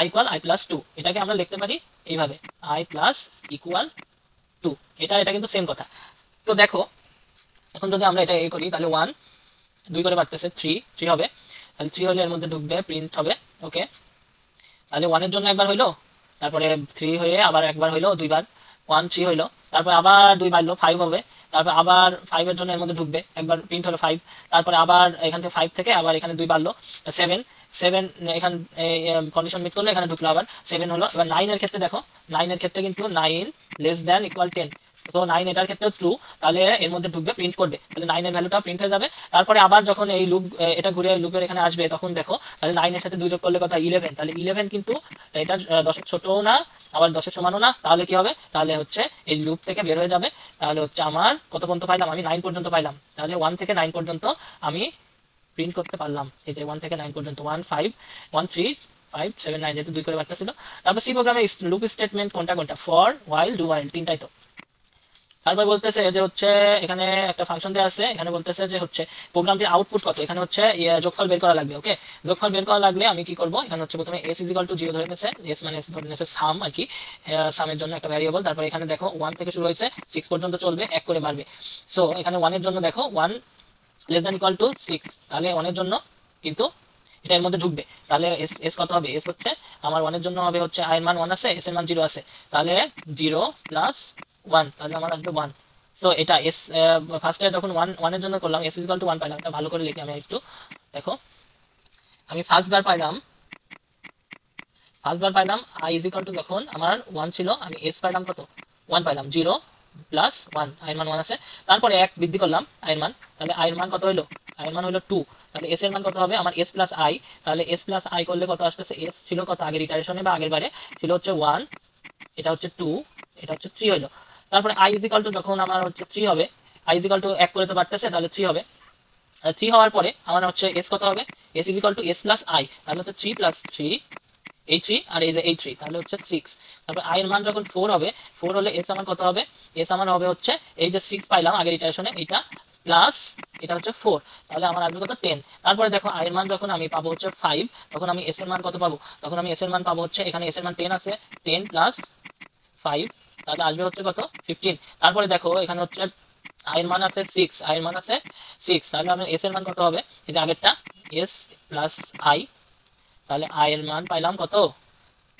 i ইকুয়াল i প্লাস 2। এটাকে আমরা লিখতে পারি এইভাবে, i প্লাস ইকুয়াল 2, এটা কিন্তু সেম কথা। তো দেখো এখন যদি আমরা এটা করি তাহলে 1, 2 করে বাড়তেছে, 3 হবে, তাহলে 3 হলে এর মধ্যে ঢুকবে, প্রিন্ট হবে, ওকে। তাহলে 1-এর জন্য একবার হইলো, তারপরে 3 হয়ে আবার একবার হইলো, 2বার, 1 3 হইলো, তারপর আবার 2 বাড়লো, 5 হবে, তারপর আবার 5-এর জন্য এর মধ্যে ঢুকবে, একবার প্রিন্ট হলো 5, তারপরে আবার এখান থেকে 5 থেকে আবার এখানে 2 বাড়লো, 7 এখান কন্ডিশন মিট করলো, এখানে ঢুকলো আবার 7 হলো। এবার 9-এর ক্ষেত্রে দেখো, 9-এর ক্ষেত্রে কিন্তু 9 লেস দ্যান ইকুয়াল 10, তো 9 এটার ক্ষেত্রে ট্রু, তাহলে এর মধ্যে ঢুকবে, প্রিন্ট করবে, তাহলে 9 এর ভ্যালুটা প্রিন্ট হয়ে যাবে। তারপরে আবার যখন এই লুপ এটা ঘুরে লুপের এখানে আসবে তখন দেখো তাহলে 9 এর সাথে 2 যোগ করলে কত 11, তাহলে 11 কিন্তু এটা 10 এর ছোটও না আবার 10 এর সমানও না, তাহলে কি হবে, তাহলে হচ্ছে এই লুপ থেকে বের হয়ে যাবে। তাহলে হচ্ছে আমার কত পর্যন্ত পাইলাম, আমি 9 পর্যন্ত পাইলাম, তাহলে 1 থেকে 9 পর্যন্ত আমি প্রিন্ট করতে পারলাম। এই যে 1 থেকে 9 পর্যন্ত 1 5 1 3 5 7 9, যেহেতু 2 করে বার্তা ছিল। তারপর সি প্রোগ্রামে লুপ স্টেটমেন্ট কোনটা কোনটা, ফর, হোয়াইল, ডু হোয়াইল, তিনটাই তো। তারপর বলতেছে যে হচ্ছে এখানে একটা ফাংশন দেওয়া আছে, এখানে বলতেছে যে হচ্ছে প্রোগ্রামটির আউটপুট কত, এখানে হচ্ছে যোগফল বের করা লাগবে। ওকে, যোগফল বের করা লাগলে আমি কি করব, এখানে হচ্ছে প্রথমে s ইজ ইকুয়াল টু 0 ধরে নিয়েছে, s মানে s ধরে নিয়েছে সাম আর কি, সামের জন্য একটা ভ্যারিয়েবল। তারপর এখানে দেখো 1 থেকে শুরু হয়েছে 6 পর্যন্ত চলবে, 1 করে বাড়বে। সো এখানে 1 এর জন্য দেখো 1 লেস দ্যান ইকুয়াল টু 6, তাহলে 1 এর জন্য কিন্তু এটা এর মধ্যে ঢুকবে, তাহলে এস এস কত হবে, এস হচ্ছে আমার 1 এর জন্য হবে হচ্ছে i এর মান 1 আছে, s এর মান 0 আছে, তাহলে 0 প্লাস 1, তাহলে আমার আসবে 1। সো এটা এস ফার্স্টে যখন 1 এর জন্য করলাম, s ইকুয়াল টু 1 পাইলাম, এটা ভালো করে লিখি আমি একটু। দেখো আমি ফার্স্ট বার পাইলাম i ইজ ইকুয়াল টু, যখন আমার 1 ছিল আমি s পাইলাম কত 1 পাইলাম, 0 প্লাস 1, i এর মান 1 আছে, তারপরে 1 বৃদ্ধি করলাম i এর মান, তাহলে i এর মান কত হলো, i এর মান হলো 2, তাহলে s এর মান কত হবে আমার s প্লাস i, তাহলে s প্লাস i করলে কত আসতেছে, s ছিল কত আগের ইটারেশনে বা আগের বারে ছিল হচ্ছে 1, এটা হচ্ছে 2, এটা হচ্ছে 3 হলো। তারপরে i ইজ ইকুয়াল টু যখন আমার হচ্ছে 3 হবে, i ইজ ইকুয়াল টু 1 করে তো বাড়তেছে, তাহলে 3 হবে। 3 হওয়ার পরে আমার হচ্ছে s কত হবে, s is equal two s plus i, তাহলে হচ্ছে 3 প্লাস 3 এই 3 আর এই যে এই 3, তাহলে হচ্ছে 6। তারপর i এর মান যখন 4 হবে, 4 হলে s আমার কত হবে, s আমার হবে হচ্ছে এই যে 6 পাইলাম আগের ইটারেশনে, এটা প্লাস এটা হচ্ছে 4, তাহলে আমার আসবে কত 10। তারপরে দেখো i এর মান যখন আমি পাবো হচ্ছে 5, তখন আমি s এর মান কত পাবো, তখন আমি s এর মান পাবো হচ্ছে, এখানে s এর মান 10 আছে, 10 প্লাস 5, তাহলে আসবে হচ্ছে কত 15। তারপরে দেখো এখানে হচ্ছে i এর মান আছে 6, i এর মান আছে 6, তাহলে আমার s এর মান কত হবে, এই যে আগেরটা s প্লাস i, তাহলে i এর মান পাইলাম কত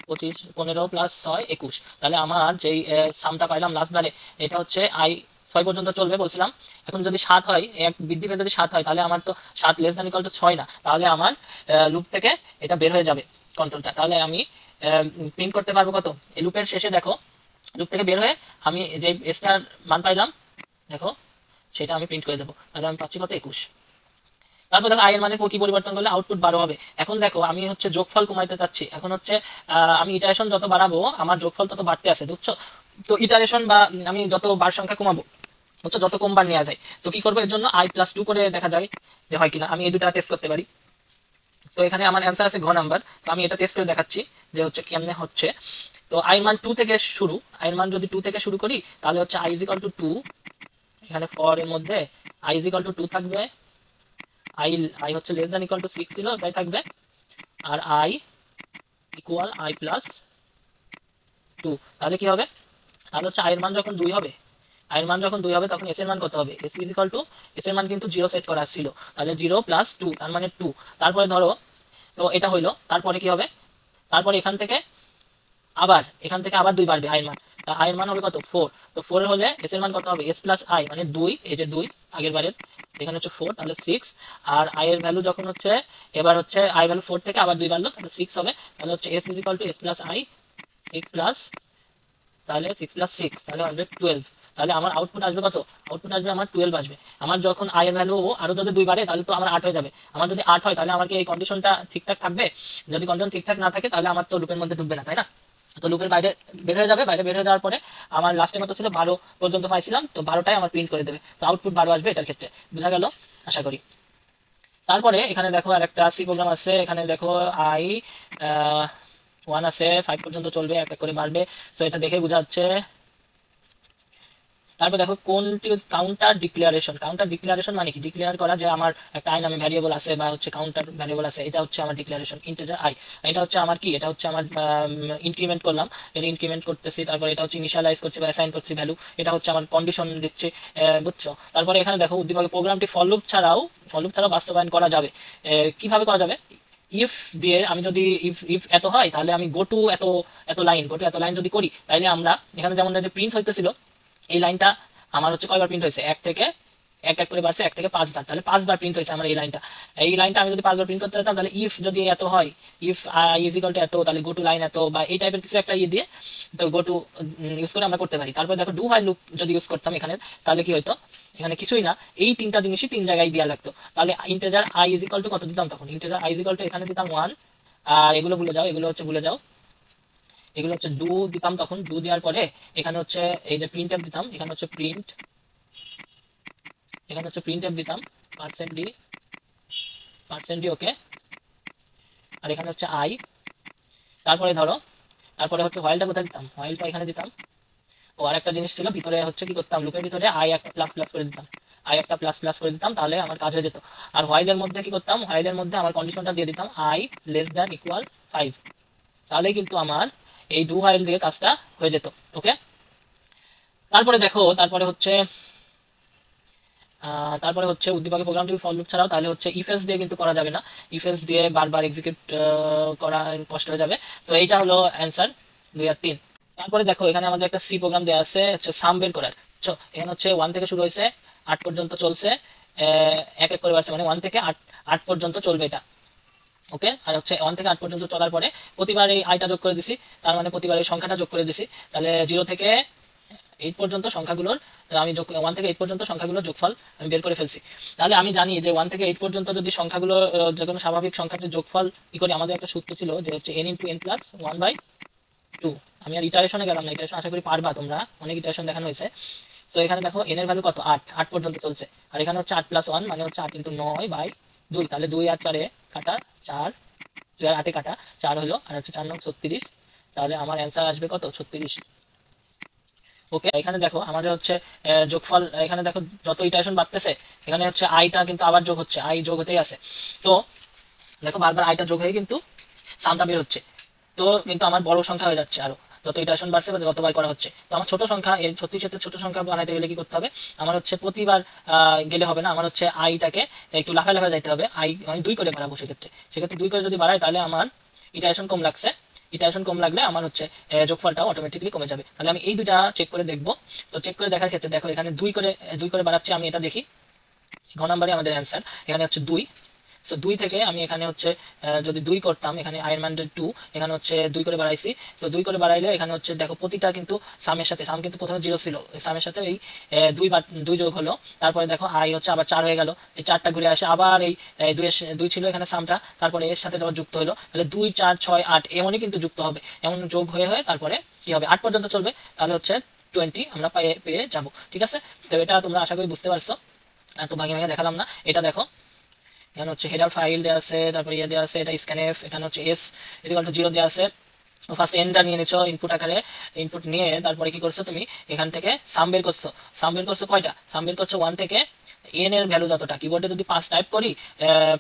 25, 15 প্লাস 6 21, তাহলে আমার যেই সামটা পাইলাম লাস্ট বারে, এটা হচ্ছে i 6 পর্যন্ত চলবে বলছিলাম। এখন যদি 7 হয়, এক বৃদ্ধি পেয়ে যদি 7 হয়, তাহলে আমার তো 7 লেস দ্যান ইকুয়াল টু 6 না, তাহলে আমার লুপ থেকে এটা বের হয়ে যাবে কন্ট্রোলটা, তাহলে আমি প্রিন্ট করতে পারবো কত, এই লুপের শেষে দেখো লুপ থেকে বের হয়ে আমি যে স্টার মান পাইলাম দেখো সেটা আমি প্রিন্ট করে দেবো, তাহলে আমি পাচ্ছি কত 21। তারপর দেখো i এর মানে কি পরিবর্তন করলে আউটপুট 12 হবে। এখন দেখো আমি হচ্ছে যোগফল কমাইতে চাচ্ছি, এখন হচ্ছে আমি ইটারেশন যত বাড়াবো আমার যোগফল তত বাড়তে আছে, বুঝছো। তো ইটারেশন বা আমি যত বার সংখ্যা কমাবো বুঝছো, যত কম বার নেওয়া যায়, তো কি করবো এর জন্য i প্লাস 2 করে দেখা যায় যে হয় কিনা, আমি এই দুটা টেস্ট করতে পারি। তো এখানে আমার অ্যান্সার আছে ঘ নাম্বার, তো আমি এটা টেস্ট করে দেখাচ্ছি যে হচ্ছে কেমনে হচ্ছে। তো i এর মান 2 থেকে শুরু, i এর মান যদি 2 থেকে শুরু করি, তাহলে হচ্ছে i ইজ ইকুয়াল টু 2, এখানে ফর এর মধ্যে i ইজ ইকুয়াল টু 2 থাকবে, i হচ্ছে লেস দ্যান ইকুয়াল টু 6 ছিল তাই থাকবে, আর i ইকুয়াল i প্লাস 2, তাহলে কি হবে, তাহলে হচ্ছে i এর মান যখন 2 হবে, i এর মান যখন 2 হবে তখন s এর মান কত হবে, s is equal two, s এর মান কিন্তু 0 সেট করা ছিল, তাহলে 0 প্লাস 2 তার মানে 2, তারপরে ধরো তো এটা হইলো, তারপরে কি হবে, তারপরে এখান থেকে আবার 2 বাড়বে i এর মান, i এর মান হবে কত 4, তো 4 হলে s এর মান কত হবে, s প্লাস i মানে 2, এই যে 2 আগের বারের, এখানে হচ্ছে 4, তাহলে 6, আর i এর ভ্যালু যখন হচ্ছে এবার হচ্ছে i ভ্যালু 4 থেকে আবার 2 বাড়লো, তাহলে 6 হবে, তাহলে হচ্ছে s is equal two s plus i, 6 plus, তাহলে 6 প্লাস 6 তাহলে আসবে 12, তাহলে আমার আউটপুট আসবে কত, আউটপুট আসবে আমার 12 আসবে। আমার যখন i এর ভ্যালু আরো যদি 2 বাড়ে তাহলে তো আমার 8 হয়ে যাবে, আমার যদি 8 হয় তাহলে আমার কি এই কন্ডিশনটা ঠিকঠাক থাকবে, যদি কন্ডিশন ঠিকঠাক না থাকে তাহলে আমার তো লুপের মধ্যে ঢুকবে না, তাই না। তো লুপের বাইরে বের হয়ে যাবে, বাইরে বের হয়ে যাওয়ার পরে আমার লাস্টে কত ছিল 12 পর্যন্ত পাইছিলাম, তো 12টাই আমার প্রিন্ট করে দেবে, তো আউটপুট 12 আসবে এটার ক্ষেত্রে, বোঝা গেল আশা করি। তারপরে এখানে দেখো আর একটা সি প্রোগ্রাম আছে, এখানে দেখো i 1 আছে, 5 পর্যন্ত চলবে, এক এক করে বাড়বে, তো এটা দেখে বোঝা যাচ্ছে। তারপর দেখো কোনটি কাউন্টার ডিক্লারেশন মানে কি, ডিক্লেয়ার করা যে আমার একটা i নামে ভ্যারিয়েবল আছে বা হচ্ছে কাউন্টার ভ্যারিয়েবল আছে, এটা হচ্ছে আমার ডিক্লারেশন ইন্টিজার i, এটা হচ্ছে আমার কি, এটা হচ্ছে আমার ইনক্রিমেন্ট করলাম, এটা ইনক্রিমেন্ট করতেছি, তারপর এটা হচ্ছে ইনিশিয়ালাইজ করছি বা অ্যাসাইন করছি ভ্যালু, এটা হচ্ছে আমার কন্ডিশন দিচ্ছি, বুঝছো। তারপরে এখানে দেখো উদ্দীপকে প্রোগ্রামটি ফর লুপ ছাড়াও বাস্তবায়ন করা যাবে, কিভাবে করা যাবে, ইফ দিয়ে আমি যদি ইফ এত হয় তাহলে আমি গো টু এত লাইন যদি করি, তাইলে আমরা এখানে যেমন যে প্রিন্ট হইতেছিল এই লাইনটা আমার হচ্ছে কয়বার প্রিন্ট হয়েছে, 1 থেকে এক এক করে বাড়ছে 1 থেকে 5 বার, তাহলে 5 বার প্রিন্ট হয়েছে আমার এই লাইনটা আমি যদি 5 বার প্রিন্ট করতে চাইতাম, তাহলে ইফ যদি এত হয়, if I is equal two এত, তাহলে গো টু লাইন এত, বা এই টাইপের কিছু একটা দিয়ে তো গো টু ইউজ করে আমরা করতে পারি। তারপর দেখো ডু হোয়াইল লুপ যদি ইউজ করতাম এখানে, তাহলে কি হইতো, এখানে কিছুই না, এই তিনটা জিনিসই 3 জায়গায় দেওয়া লাগতো। তাহলে integer I is equal two কত দিতাম তখন, integer I is equal two এখানে দিতাম 1, আর এগুলো ভুলে যাও, এগুলো হচ্ছে ডু দিতাম তখন। ডু দেওয়ার পরে এখানে হচ্ছে এই যে প্রিন্ট দিতাম, এখানে হচ্ছে প্রিন্ট দিতাম %d ওকে, আর এখানে হচ্ছে আই। তারপরে হচ্ছে হোয়াইলটা কোথায় দিতাম, হোয়াইলটা এখানে দিতাম। ও আর একটা জিনিস ছিল, ভিতরে হচ্ছে কি করতাম, লুপের ভিতরে আই একটা প্লাস প্লাস করে দিতাম, তাহলে আমার কাজ হয়ে যেত। আর হোয়াইলের মধ্যে কি করতাম, হোয়াইলের মধ্যে আমার কন্ডিশনটা দিয়ে দিতাম আই লেস দ্যান ইকুয়াল 5, তাহলে কিন্তু আমার এই ডু হোয়াইল দিয়ে কাজটা হয়ে যেত। ওকে, তারপরে দেখো, তারপরে হচ্ছে উদ্দীপকের প্রোগ্রামটি ফর লুপ ছাড়াও, তাহলে হচ্ছে ইফ এলস দিয়ে কিন্তু করা যাবে না, ইফ এলস দিয়ে বারবার এক্সিকিউট করা কষ্ট হয়ে যাবে। তো এইটা হলো অ্যান্সার 2 আর 3। তারপরে দেখো এখানে আমাদের একটা সি প্রোগ্রাম দেওয়া আছে হচ্ছে সাম বের করার। এখানে হচ্ছে 1 থেকে শুরু হয়েছে, 8 পর্যন্ত চলছে, এক এক করে বাড়ছে, মানে 1 থেকে 8 পর্যন্ত চলবে এটা। ওকে, আর হচ্ছে 1 থেকে 8 পর্যন্ত চলার পরে প্রতিবার এই আইটা যোগ করে দিছি, তার মানে প্রতিবার এই সংখ্যাটা যোগ করে দিছি, তাহলে 0 থেকে 8 পর্যন্ত সংখ্যাগুলোর আমি 1 থেকে 8 পর্যন্ত সংখ্যাগুলোর যোগফল আমি বের করে ফেলছি। তাহলে আমি জানি যে 1 থেকে 8 পর্যন্ত যদি সংখ্যাগুলো যে কোনো স্বাভাবিক সংখ্যাটির যোগফল কি করে, আমাদের একটা সূত্র ছিল যে হচ্ছে n × n + 1/2। আমি আর ইটারেশনে গেলাম না, ইটারেশন আশা করি পারবা তোমরা, অনেক ইটারেশন দেখানো হয়েছে। তো এখানে দেখো n এর ভ্যালু কত, 8 পর্যন্ত চলছে, আর এখানে হচ্ছে 8 + 1 মানে হচ্ছে 8 × 9/2, তাহলে 2 আর 4 কাটা 4, 2 আর 8 কাটা 4 হলো, আর হচ্ছে 4 9 36, তাহলে আমার অ্যান্সার আসবে কত, 36। ওকে, এখানে দেখো আমাদের হচ্ছে যোগফল, এখানে দেখো যত ইটারেশন বাড়তেছে এখানে হচ্ছে আইটা কিন্তু আবার যোগ হচ্ছে, আই যোগ হতেই আছে। তো দেখো বারবার আইটা যোগ হয়ে কিন্তু সামটা বের হচ্ছে, তো কিন্তু আমার বড় সংখ্যা হয়ে যাচ্ছে আরো, যত ইটারেশন বাড়ছে বা যতবার করা হচ্ছে। তো আমার ছোট সংখ্যা, এর 36 ছোট সংখ্যা বানাইতে গেলে কি করতে হবে, আমার হচ্ছে প্রতিবার গেলে হবে না, আমার হচ্ছে আইটাকে একটু লাফায় লাফায় যাইতে হবে। আমি 2 করে বাড়াবো, সেক্ষেত্রে 2 করে যদি বাড়াই তাহলে আমার ইটারেশন কম লাগলে আমার হচ্ছে যোগফলটাও অটোমেটিকলি কমে যাবে। তাহলে আমি এই দুইটা চেক করে দেখবো। তো চেক করে দেখার ক্ষেত্রে দেখো এখানে 2 করে বাড়াচ্ছি, আমি এটা দেখি, ঘ নাম্বারে আমাদের অ্যান্সার এখানে হচ্ছে 2। সো 2 থেকে আমি এখানে হচ্ছে যদি 2 করতাম, এখানে আয়ের মান 2, এখানে হচ্ছে 2 করে বাড়াইছি। তো 2 করে বাড়াইলে এখানে হচ্ছে দেখো প্রতিটা কিন্তু সাম কিন্তু প্রথমে 0 ছিল, সামের সাথে এই 2 যোগ হলো, তারপরে দেখো আই হচ্ছে আবার 4 হয়ে গেল, এই 4টা ঘুরে আসে আবার এই 2 ছিল এখানে সামটা, তারপরে এর সাথে আবার যুক্ত হলো, তাহলে 2 4 6 8 এমনই কিন্তু যুক্ত হবে, এমন যোগ হয়ে তারপরে কি হবে, 8 পর্যন্ত চলবে, তাহলে হচ্ছে 20 আমরা পেয়ে যাব। ঠিক আছে, তো এটা তোমরা আশা করি বুঝতে পারছো, তো ভাগে দেখালাম না। এটা দেখো এখানে হচ্ছে হেডার ফাইল দেওয়া আছে, তারপরে দেওয়া আছে এটা স্ক্যানএফ, এখানে হচ্ছে s = 0 দেওয়া আছে। ফার্স্ট এনটা নিয়ে নিছো ইনপুট আকারে, ইনপুট নিয়ে তারপরে কি করছো তুমি এখান থেকে সাম বের করছো কয়টা, সাম বের করছো 1 থেকে n এর ভ্যালু যতটা, কিবোর্ডে যদি 5 টাইপ করি,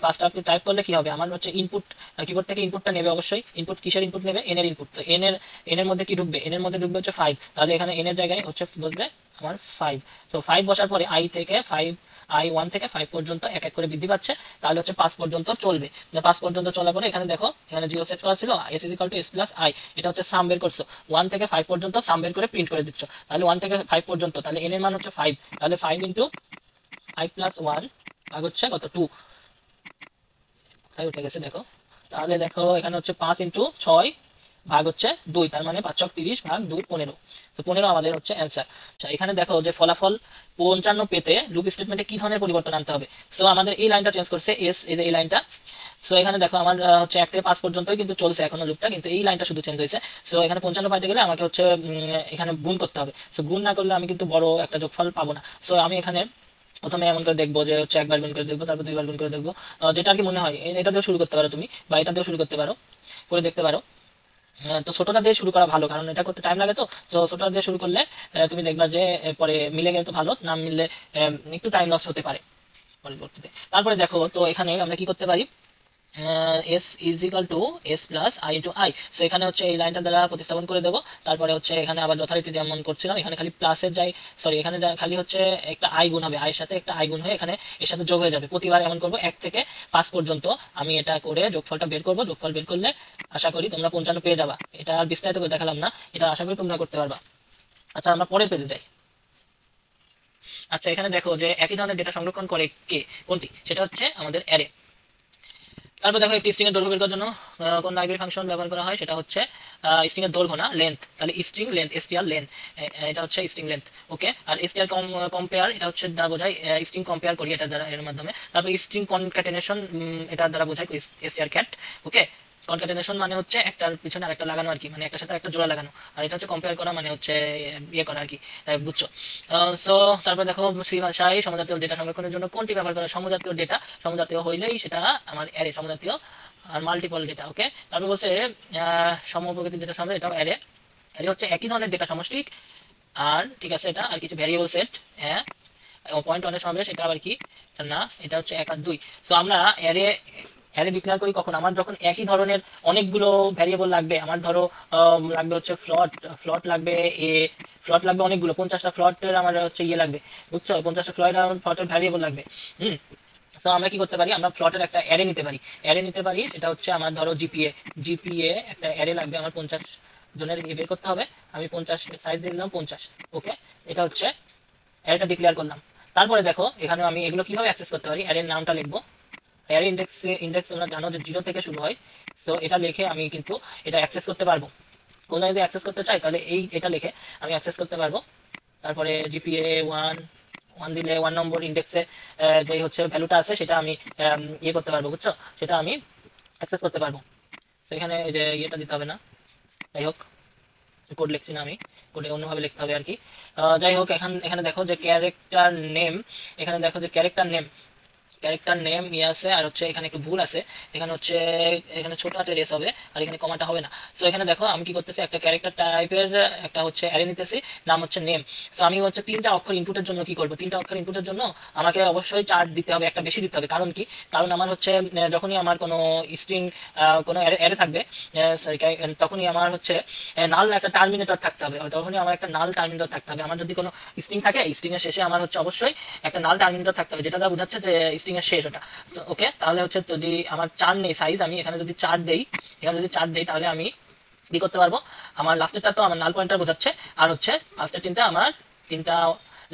5 টাইপ করলে কি হবে, আমার হচ্ছে ইনপুট, কিবোর্ড থেকে ইনপুটটা নেবে অবশ্যই, ইনপুট কিসের ইনপুট নেবে, n এর ইনপুট। তো n এর মধ্যে কি ঢুকবে, n এর মধ্যে ঢুকবে হচ্ছে 5, তাহলে এখানে n এর জায়গায় হচ্ছে বসবে আমার 5। তো 5 বসার পরে আই 1 থেকে 5 পর্যন্ত এক এক করে বৃদ্ধি পাচ্ছে, তাহলে হচ্ছে 5 পর্যন্ত চলবে। 5 পর্যন্ত চলার পরে এখানে দেখো এখানে 0 সেট করা ছিল, s = s + i, এটা হচ্ছে সাম বের করছো, 1 থেকে 5 পর্যন্ত সাম বের করে প্রিন্ট করে দিচ্ছ, তাহলে 1 থেকে 5 পর্যন্ত, তাহলে n এর মান হচ্ছে 5, তাহলে 5 × i + 1 ভাগ হচ্ছে কত, 2, কোথায় উঠে গেছে দেখো, তাহলে দেখো এখানে হচ্ছে 5 × 6 ভাগ হচ্ছে 2, তার মানে 5 × 30 ভাগ 2 15। তো 15 আমাদের হচ্ছে অ্যান্সার। আচ্ছা, এখানে দেখো যে ফলাফল 55 পেতে লুপ স্টেটমেন্টে কি ধরনের পরিবর্তন আনতে হবে। সো আমাদের এই লাইনটা চেঞ্জ করছে, এস, এই যে এই লাইনটা। সো এখানে দেখো আমার হচ্ছে 1 থেকে 5 পর্যন্তই কিন্তু চলছে এখনো লুপটা, কিন্তু এই লাইনটা শুধু চেঞ্জ হয়েছে। সো এখানে 55 পাইতে গেলে আমাকে হচ্ছে এখানে গুণ করতে হবে। সো গুণ না করলে আমি কিন্তু বড় একটা যোগফল পাবো না। সো আমি এখানে প্রথমে এমন করে দেখবো যে হচ্ছে একবার গুণ করে দেখবো, তারপর 2বার গুণ করে দেখবো, যেটা আর কি মনে হয় এটা দিয়ে শুরু করতে পারো তুমি, বা এটা দিয়ে শুরু করতে পারো, করে দেখতে পারো। তো ছোটটা দিয়ে শুরু করা ভালো, কারণ এটা করতে টাইম লাগে। তো ছোটটা দিয়ে শুরু করলে তুমি দেখবা যে পরে মিলে গেলে তো ভালো, না মিললে একটু টাইম লস হতে পারে পরবর্তীতে। তারপরে দেখো, তো এখানে আমরা কি করতে পারি, s = s + i * i। So এখানে হচ্ছে এই লাইনটা দ্বারা প্রতিস্থাপন করে দেবো, তারপরে হচ্ছে এখানে আবার যথারীতি যেমন করছিলাম, এখানে খালি প্লাসের এখানে খালি হচ্ছে একটা i গুণ হবে, আয়ের সাথে একটা i গুণ হয়ে এখানে এর সাথে যোগ হয়ে যাবে। প্রতিবার এমন করবো 1 থেকে 5 পর্যন্ত আমি এটা করে যোগফলটা বের করবো, যোগফল বের করলে আশা করি তোমরা 55 পেয়ে যাবা। এটা আর বিস্তারিত করে দেখালাম না, এটা আশা করি তোমরা করতে পারবা। আচ্ছা, আমরা পরের পেজে যাই। আচ্ছা, এখানে দেখো যে একই ধরনের ডেটা সংরক্ষণ করে কে, কোনটি, সেটা হচ্ছে আমাদের অ্যারে। তারপর দেখো একটি স্ট্রিং এর দৈর্ঘ্য বের করার জন্য কোন লাইব্রেরি ফাংশন ব্যবহার করা হয়, সেটা হচ্ছে স্ট্রিং এর দৈর্ঘ্য না, লেন্থ। তাহলে স্ট্রিং লেন্থ, এসটিআর লেন্থ, এটা হচ্ছে স্ট্রিং লেন্থ। ওকে, আর এসটিআর কম্পেয়ার, এটা হচ্ছে দ্বারা বোঝায় স্ট্রিং কম্পেয়ার করি এটা দ্বারা, এর মাধ্যমে। তারপর স্ট্রিং কনক্যাটেনেশন, এটা দ্বারা বোঝায় এসটিআর ক্যাট। ওকে, কনক্যাটেনেশন মানে হচ্ছে একটার পিছনে আরেকটা লাগানো আর কি, মানে একটা সাথে একটা জোড়া লাগানো। আর এটা হচ্ছে কম্পেয়ার করা, মানে হচ্ছে ইয়ে করা আর কি, বুঝছো? সো তারপর দেখো সি ভাষায় সমজাতীয় ডেটা সংরক্ষণের জন্য কোনটি ব্যবহার করা? সমজাতীয় ডেটা, সমজাতীয় হইলেই সেটা আমার অ্যারে সমজাতীয়। আর মাল্টিপল ডেটা। ওকে, তারপর বলছে সমপ্রকৃতির ডেটা সময়, এটাও অ্যারে। অ্যারে হচ্ছে একই ধরনের ডেটা সমষ্টি, আর ঠিক আছে, এটা আর কিছু ভ্যারিয়েবল সেট। হ্যাঁ, পয়েন্ট ওয়ানের সমাবেশ, এটা আবার কি না, এটা হচ্ছে 1 আর 2। সো আমরা অ্যারে অ্যারে ডিক্লেয়ার করি কখন? আমার যখন একই ধরনের অনেকগুলো ভ্যারিয়েবল লাগবে। আমার ধরো লাগবে হচ্ছে ফ্লট, ফ্লট লাগবে এ, ফ্লট লাগবে অনেকগুলো, 50টা ফ্লটের আমার হচ্ছে ইয়ে লাগবে, বুঝছো? 50টা ফ্লটের ভ্যারিয়েবল লাগবে। হুম, সো আমরা কি করতে পারি? আমরা ফ্লটের একটা অ্যারে নিতে পারি। অ্যারে নিতে পারি, সেটা হচ্ছে আমার ধরো জিপিএ, জিপিএ একটা অ্যারে লাগবে আমার 50 জনের বের করতে হবে। আমি 50 সাইজ দিয়ে দিলাম 50। ওকে, এটা হচ্ছে অ্যারেটা ডিক্লেয়ার করলাম। তারপরে দেখো এখানে আমি এগুলো কিভাবে অ্যাক্সেস করতে পারি। অ্যারের নামটা লিখবো, অ্যারে ইন্ডেক্স তোমরা জানো যে 0 থেকে শুরু হয়। সো এটা লিখে আমি কিন্তু এটা অ্যাক্সেস করতে পারবো। কোথায় যদি অ্যাক্সেস করতে চাই তাহলে এটা লিখে আমি অ্যাক্সেস করতে পারবো। তারপরে জিপিএ 1 দিলে 1 নম্বর ইন্ডেক্সে যে হচ্ছে ভ্যালুটা আছে সেটা আমি ইয়ে করতে পারবো, বুঝছো? সেটা আমি অ্যাক্সেস করতে পারবো। সেখানে যে ইয়েটা দিতে হবে না, যাই হোক, কোড লিখছি না আমি, কোডে অন্যভাবে লিখতে হবে আর কি। যাই হোক, এখানে দেখো যে ক্যারেক্টার নেম, এখানে দেখো যে ক্যারেক্টার নেম ইয়ে আছে, আর হচ্ছে এখানে একটু ভুল আছে। এখানে হচ্ছে এখানে ছোট হাতের এস হবে, আর এখানে কমাটা হবে না। সো এখানে দেখো আমি কি করতেছি, একটা ক্যারেক্টার টাইপের একটা হচ্ছে অ্যারে নিতেছি, নাম হচ্ছে নেম। সো আমি হচ্ছে 3টা অক্ষর ইনপুটের জন্য কি করব? 3টা অক্ষর ইনপুটের জন্য আমাকে অবশ্যই 4 দিতে হবে, একটা বেশি দিতে হবে। কারণ কি? কারণ আমার হচ্ছে যখনই আমার কোনো স্ট্রিং কোনো অ্যারে থাকবে, sorry, তখনই আমার হচ্ছে নাল একটা টার্মিনেটর থাকতে হবে, তখনই আমার একটা নাল টার্মিনেটর থাকতে হবে। আমার যদি কোনো স্ট্রিং থাকে, স্ট্রিং এর শেষে আমার হচ্ছে অবশ্যই একটা নাল টার্মিনেটর থাকতে হবে, যেটা দ্বারা বোঝাচ্ছে যে স্ট্রিং এর শেষ ওটা। ওকে, তাহলে হচ্ছে যদি আমার 4 নেই সাইজ, আমি এখানে যদি 4 দেই, তাহলে আমি কি করতে পারবো? আমার লাস্টেরটা তো আমার নাল পয়েন্টার বোঝাচ্ছে, আর হচ্ছে ফার্স্টের 3টা আমার 3টা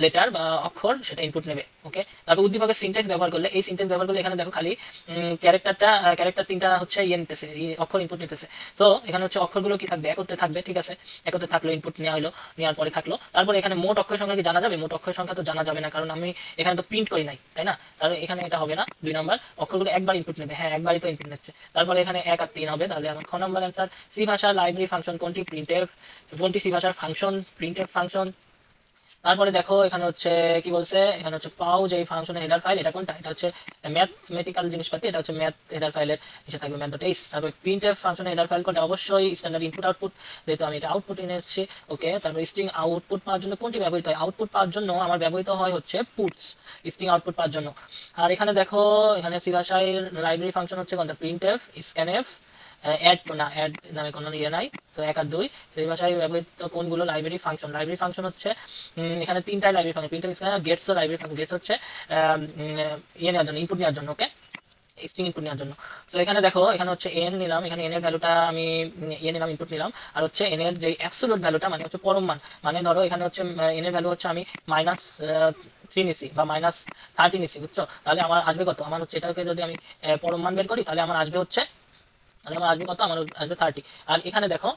লেটার বা অক্ষর সেটা ইনপুট নেবে। ওকে, তারপর উদ্দীপকের সিনট্যাক্স ব্যবহার করলে, এই সিনট্যাক্স ব্যবহার করলে এখানে দেখো খালি ক্যারেক্টার 3টা হচ্ছে ইয়ে নিতেছে, অক্ষর ইনপুট নিতেছে। তো এখানে হচ্ছে অক্ষরগুলো কি থাকবে? একত্রে থাকবে, ঠিক আছে? একত্রে থাকলো, ইনপুট নেওয়া হলো, নেওয়ার পরে থাকলো। তারপরে এখানে মোট অক্ষর সংখ্যা কি জানা যাবে? মোট অক্ষর সংখ্যা তো জানা যাবে না, কারণ আমি এখানে তো প্রিন্ট করি নাই, তাই না? তাহলে এখানে এটা হবে না। 2 নম্বর, অক্ষরগুলো একবার ইনপুট নেবে, হ্যাঁ একবারই তো ইনপুট নিচ্ছে। তারপরে এখানে 1 আর 3 হবে, তাহলে আমার খ নম্বর অ্যান্সার। সি ভাষার লাইব্রেরি ফাংশন কোনটি? প্রিন্টএফ। কোনটি সি ভাষার ফাংশন? Printf function. তারপরে দেখো এখানে হচ্ছে কি বলছে, এখানে হচ্ছে পাও যে ফাংশনের হেডার ফাইল, এটা কোনটা? এটা হচ্ছে ম্যাথমেটিক্যাল জিনিসপাতি, এটা হচ্ছে ম্যাথ হেডার ফাইলের এসে থাকবে ম্যাথ.h। তারপরে প্রিন্টএফ ফাংশনের হেডার ফাইল কোনটা? অবশ্যই স্ট্যান্ডার্ড ইনপুট আউটপুট, যেহেতু আমি এটা আউটপুট এনেছি। ওকে, তারপর স্ট্রিং আউটপুট পাওয়ার জন্য কোনটি ব্যবহৃত হয়? আউটপুট পাওয়ার জন্য আমার ব্যবহৃত হয় হচ্ছে পুটস, স্ট্রিং আউটপুট পাওয়ার জন্য। আর এখানে দেখো এখানে সি ভাষায় লাইব্রেরি ফাংশন হচ্ছে কোনটা? প্রিন্টএফ, স্ক্যানএফ, অ্যাড না, অ্যাড নামে কোনো ইয়ে নাই। তো 1 আর 2 এই ভাষায় ব্যবহৃত কোনগুলো লাইব্রেরি ফাংশন? লাইব্রেরি ফাংশন হচ্ছে এখানে 3টাই লাইব্রেরি ফাংশন। প্রিন্ট গেটস ও লাইব্রেরি ফাংশন। গেটস হচ্ছে ইয়ে নেওয়ার জন্য, ইনপুট নেওয়ার জন্য। ওকে, স্ট্রিং ইনপুট নেওয়ার জন্য। তো এখানে দেখো এখানে হচ্ছে এন নিলাম, এখানে এন এর ভ্যালুটা আমি ইয়ে নিলাম, ইনপুট নিলাম। আর হচ্ছে এন এর যে অ্যাবসলিউট ভ্যালুটা, মানে হচ্ছে পরম মান, মানে ধরো এখানে হচ্ছে এন এর ভ্যালু হচ্ছে আমি -3 নিছি বা -30 নিছি, বুঝছো? তাহলে আমার আসবে কত? আমার হচ্ছে এটাকে যদি আমি পরম মান বের করি, তাহলে আমার আসবে হচ্ছে, কত? আমার আসবে 30। আর এখানে দেখো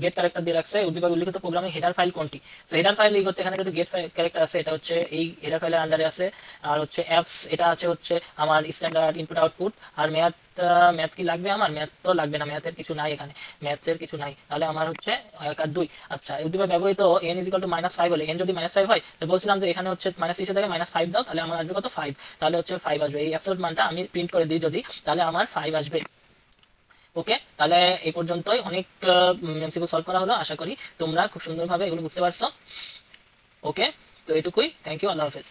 গেট ক্যারেক্টার দিয়ে রাখছে, উদ্দীপক উল্লিখিত প্রোগ্রামে হেডার ফাইল কোনটি? তো হেডার ফাইল এই করতে এখানে যদি গেট ক্যারেক্টার আছে, এটা হচ্ছে এই হেডার ফাইলের আন্ডারে আছে। আর হচ্ছে অ্যাপস, এটা আছে হচ্ছে আমার স্ট্যান্ডার্ড ইনপুট আউটপুট। আর ম্যাথ কি লাগবে? আমার ম্যাথ তো লাগবে না, ম্যাথের কিছু নাই এখানে, ম্যাথের কিছু নাই। তাহলে আমার হচ্ছে 1 আর 2। আচ্ছা, উদ্দীপক ব্যবহৃত n -5 হলে, n যদি -5 হয়, তো বলছিলাম যে এখানে হচ্ছে -30 জায়গায় -5 দাও, তাহলে আমার আসবে কত? 5। তাহলে হচ্ছে 5 আসবে। এই অ্যাবসলিউট মানটা আমি প্রিন্ট করে দিই যদি, তাহলে আমার 5 আসবে। ওকে, তাহলে এই পর্যন্তই অনেক এমসিকিউ সলভ করা হলো। আশা করি তোমরা খুব সুন্দরভাবে এগুলো বুঝতে পারছো। ওকে, তো এটুকুই। থ্যাংক ইউ, আল্লাহ হাফেজ।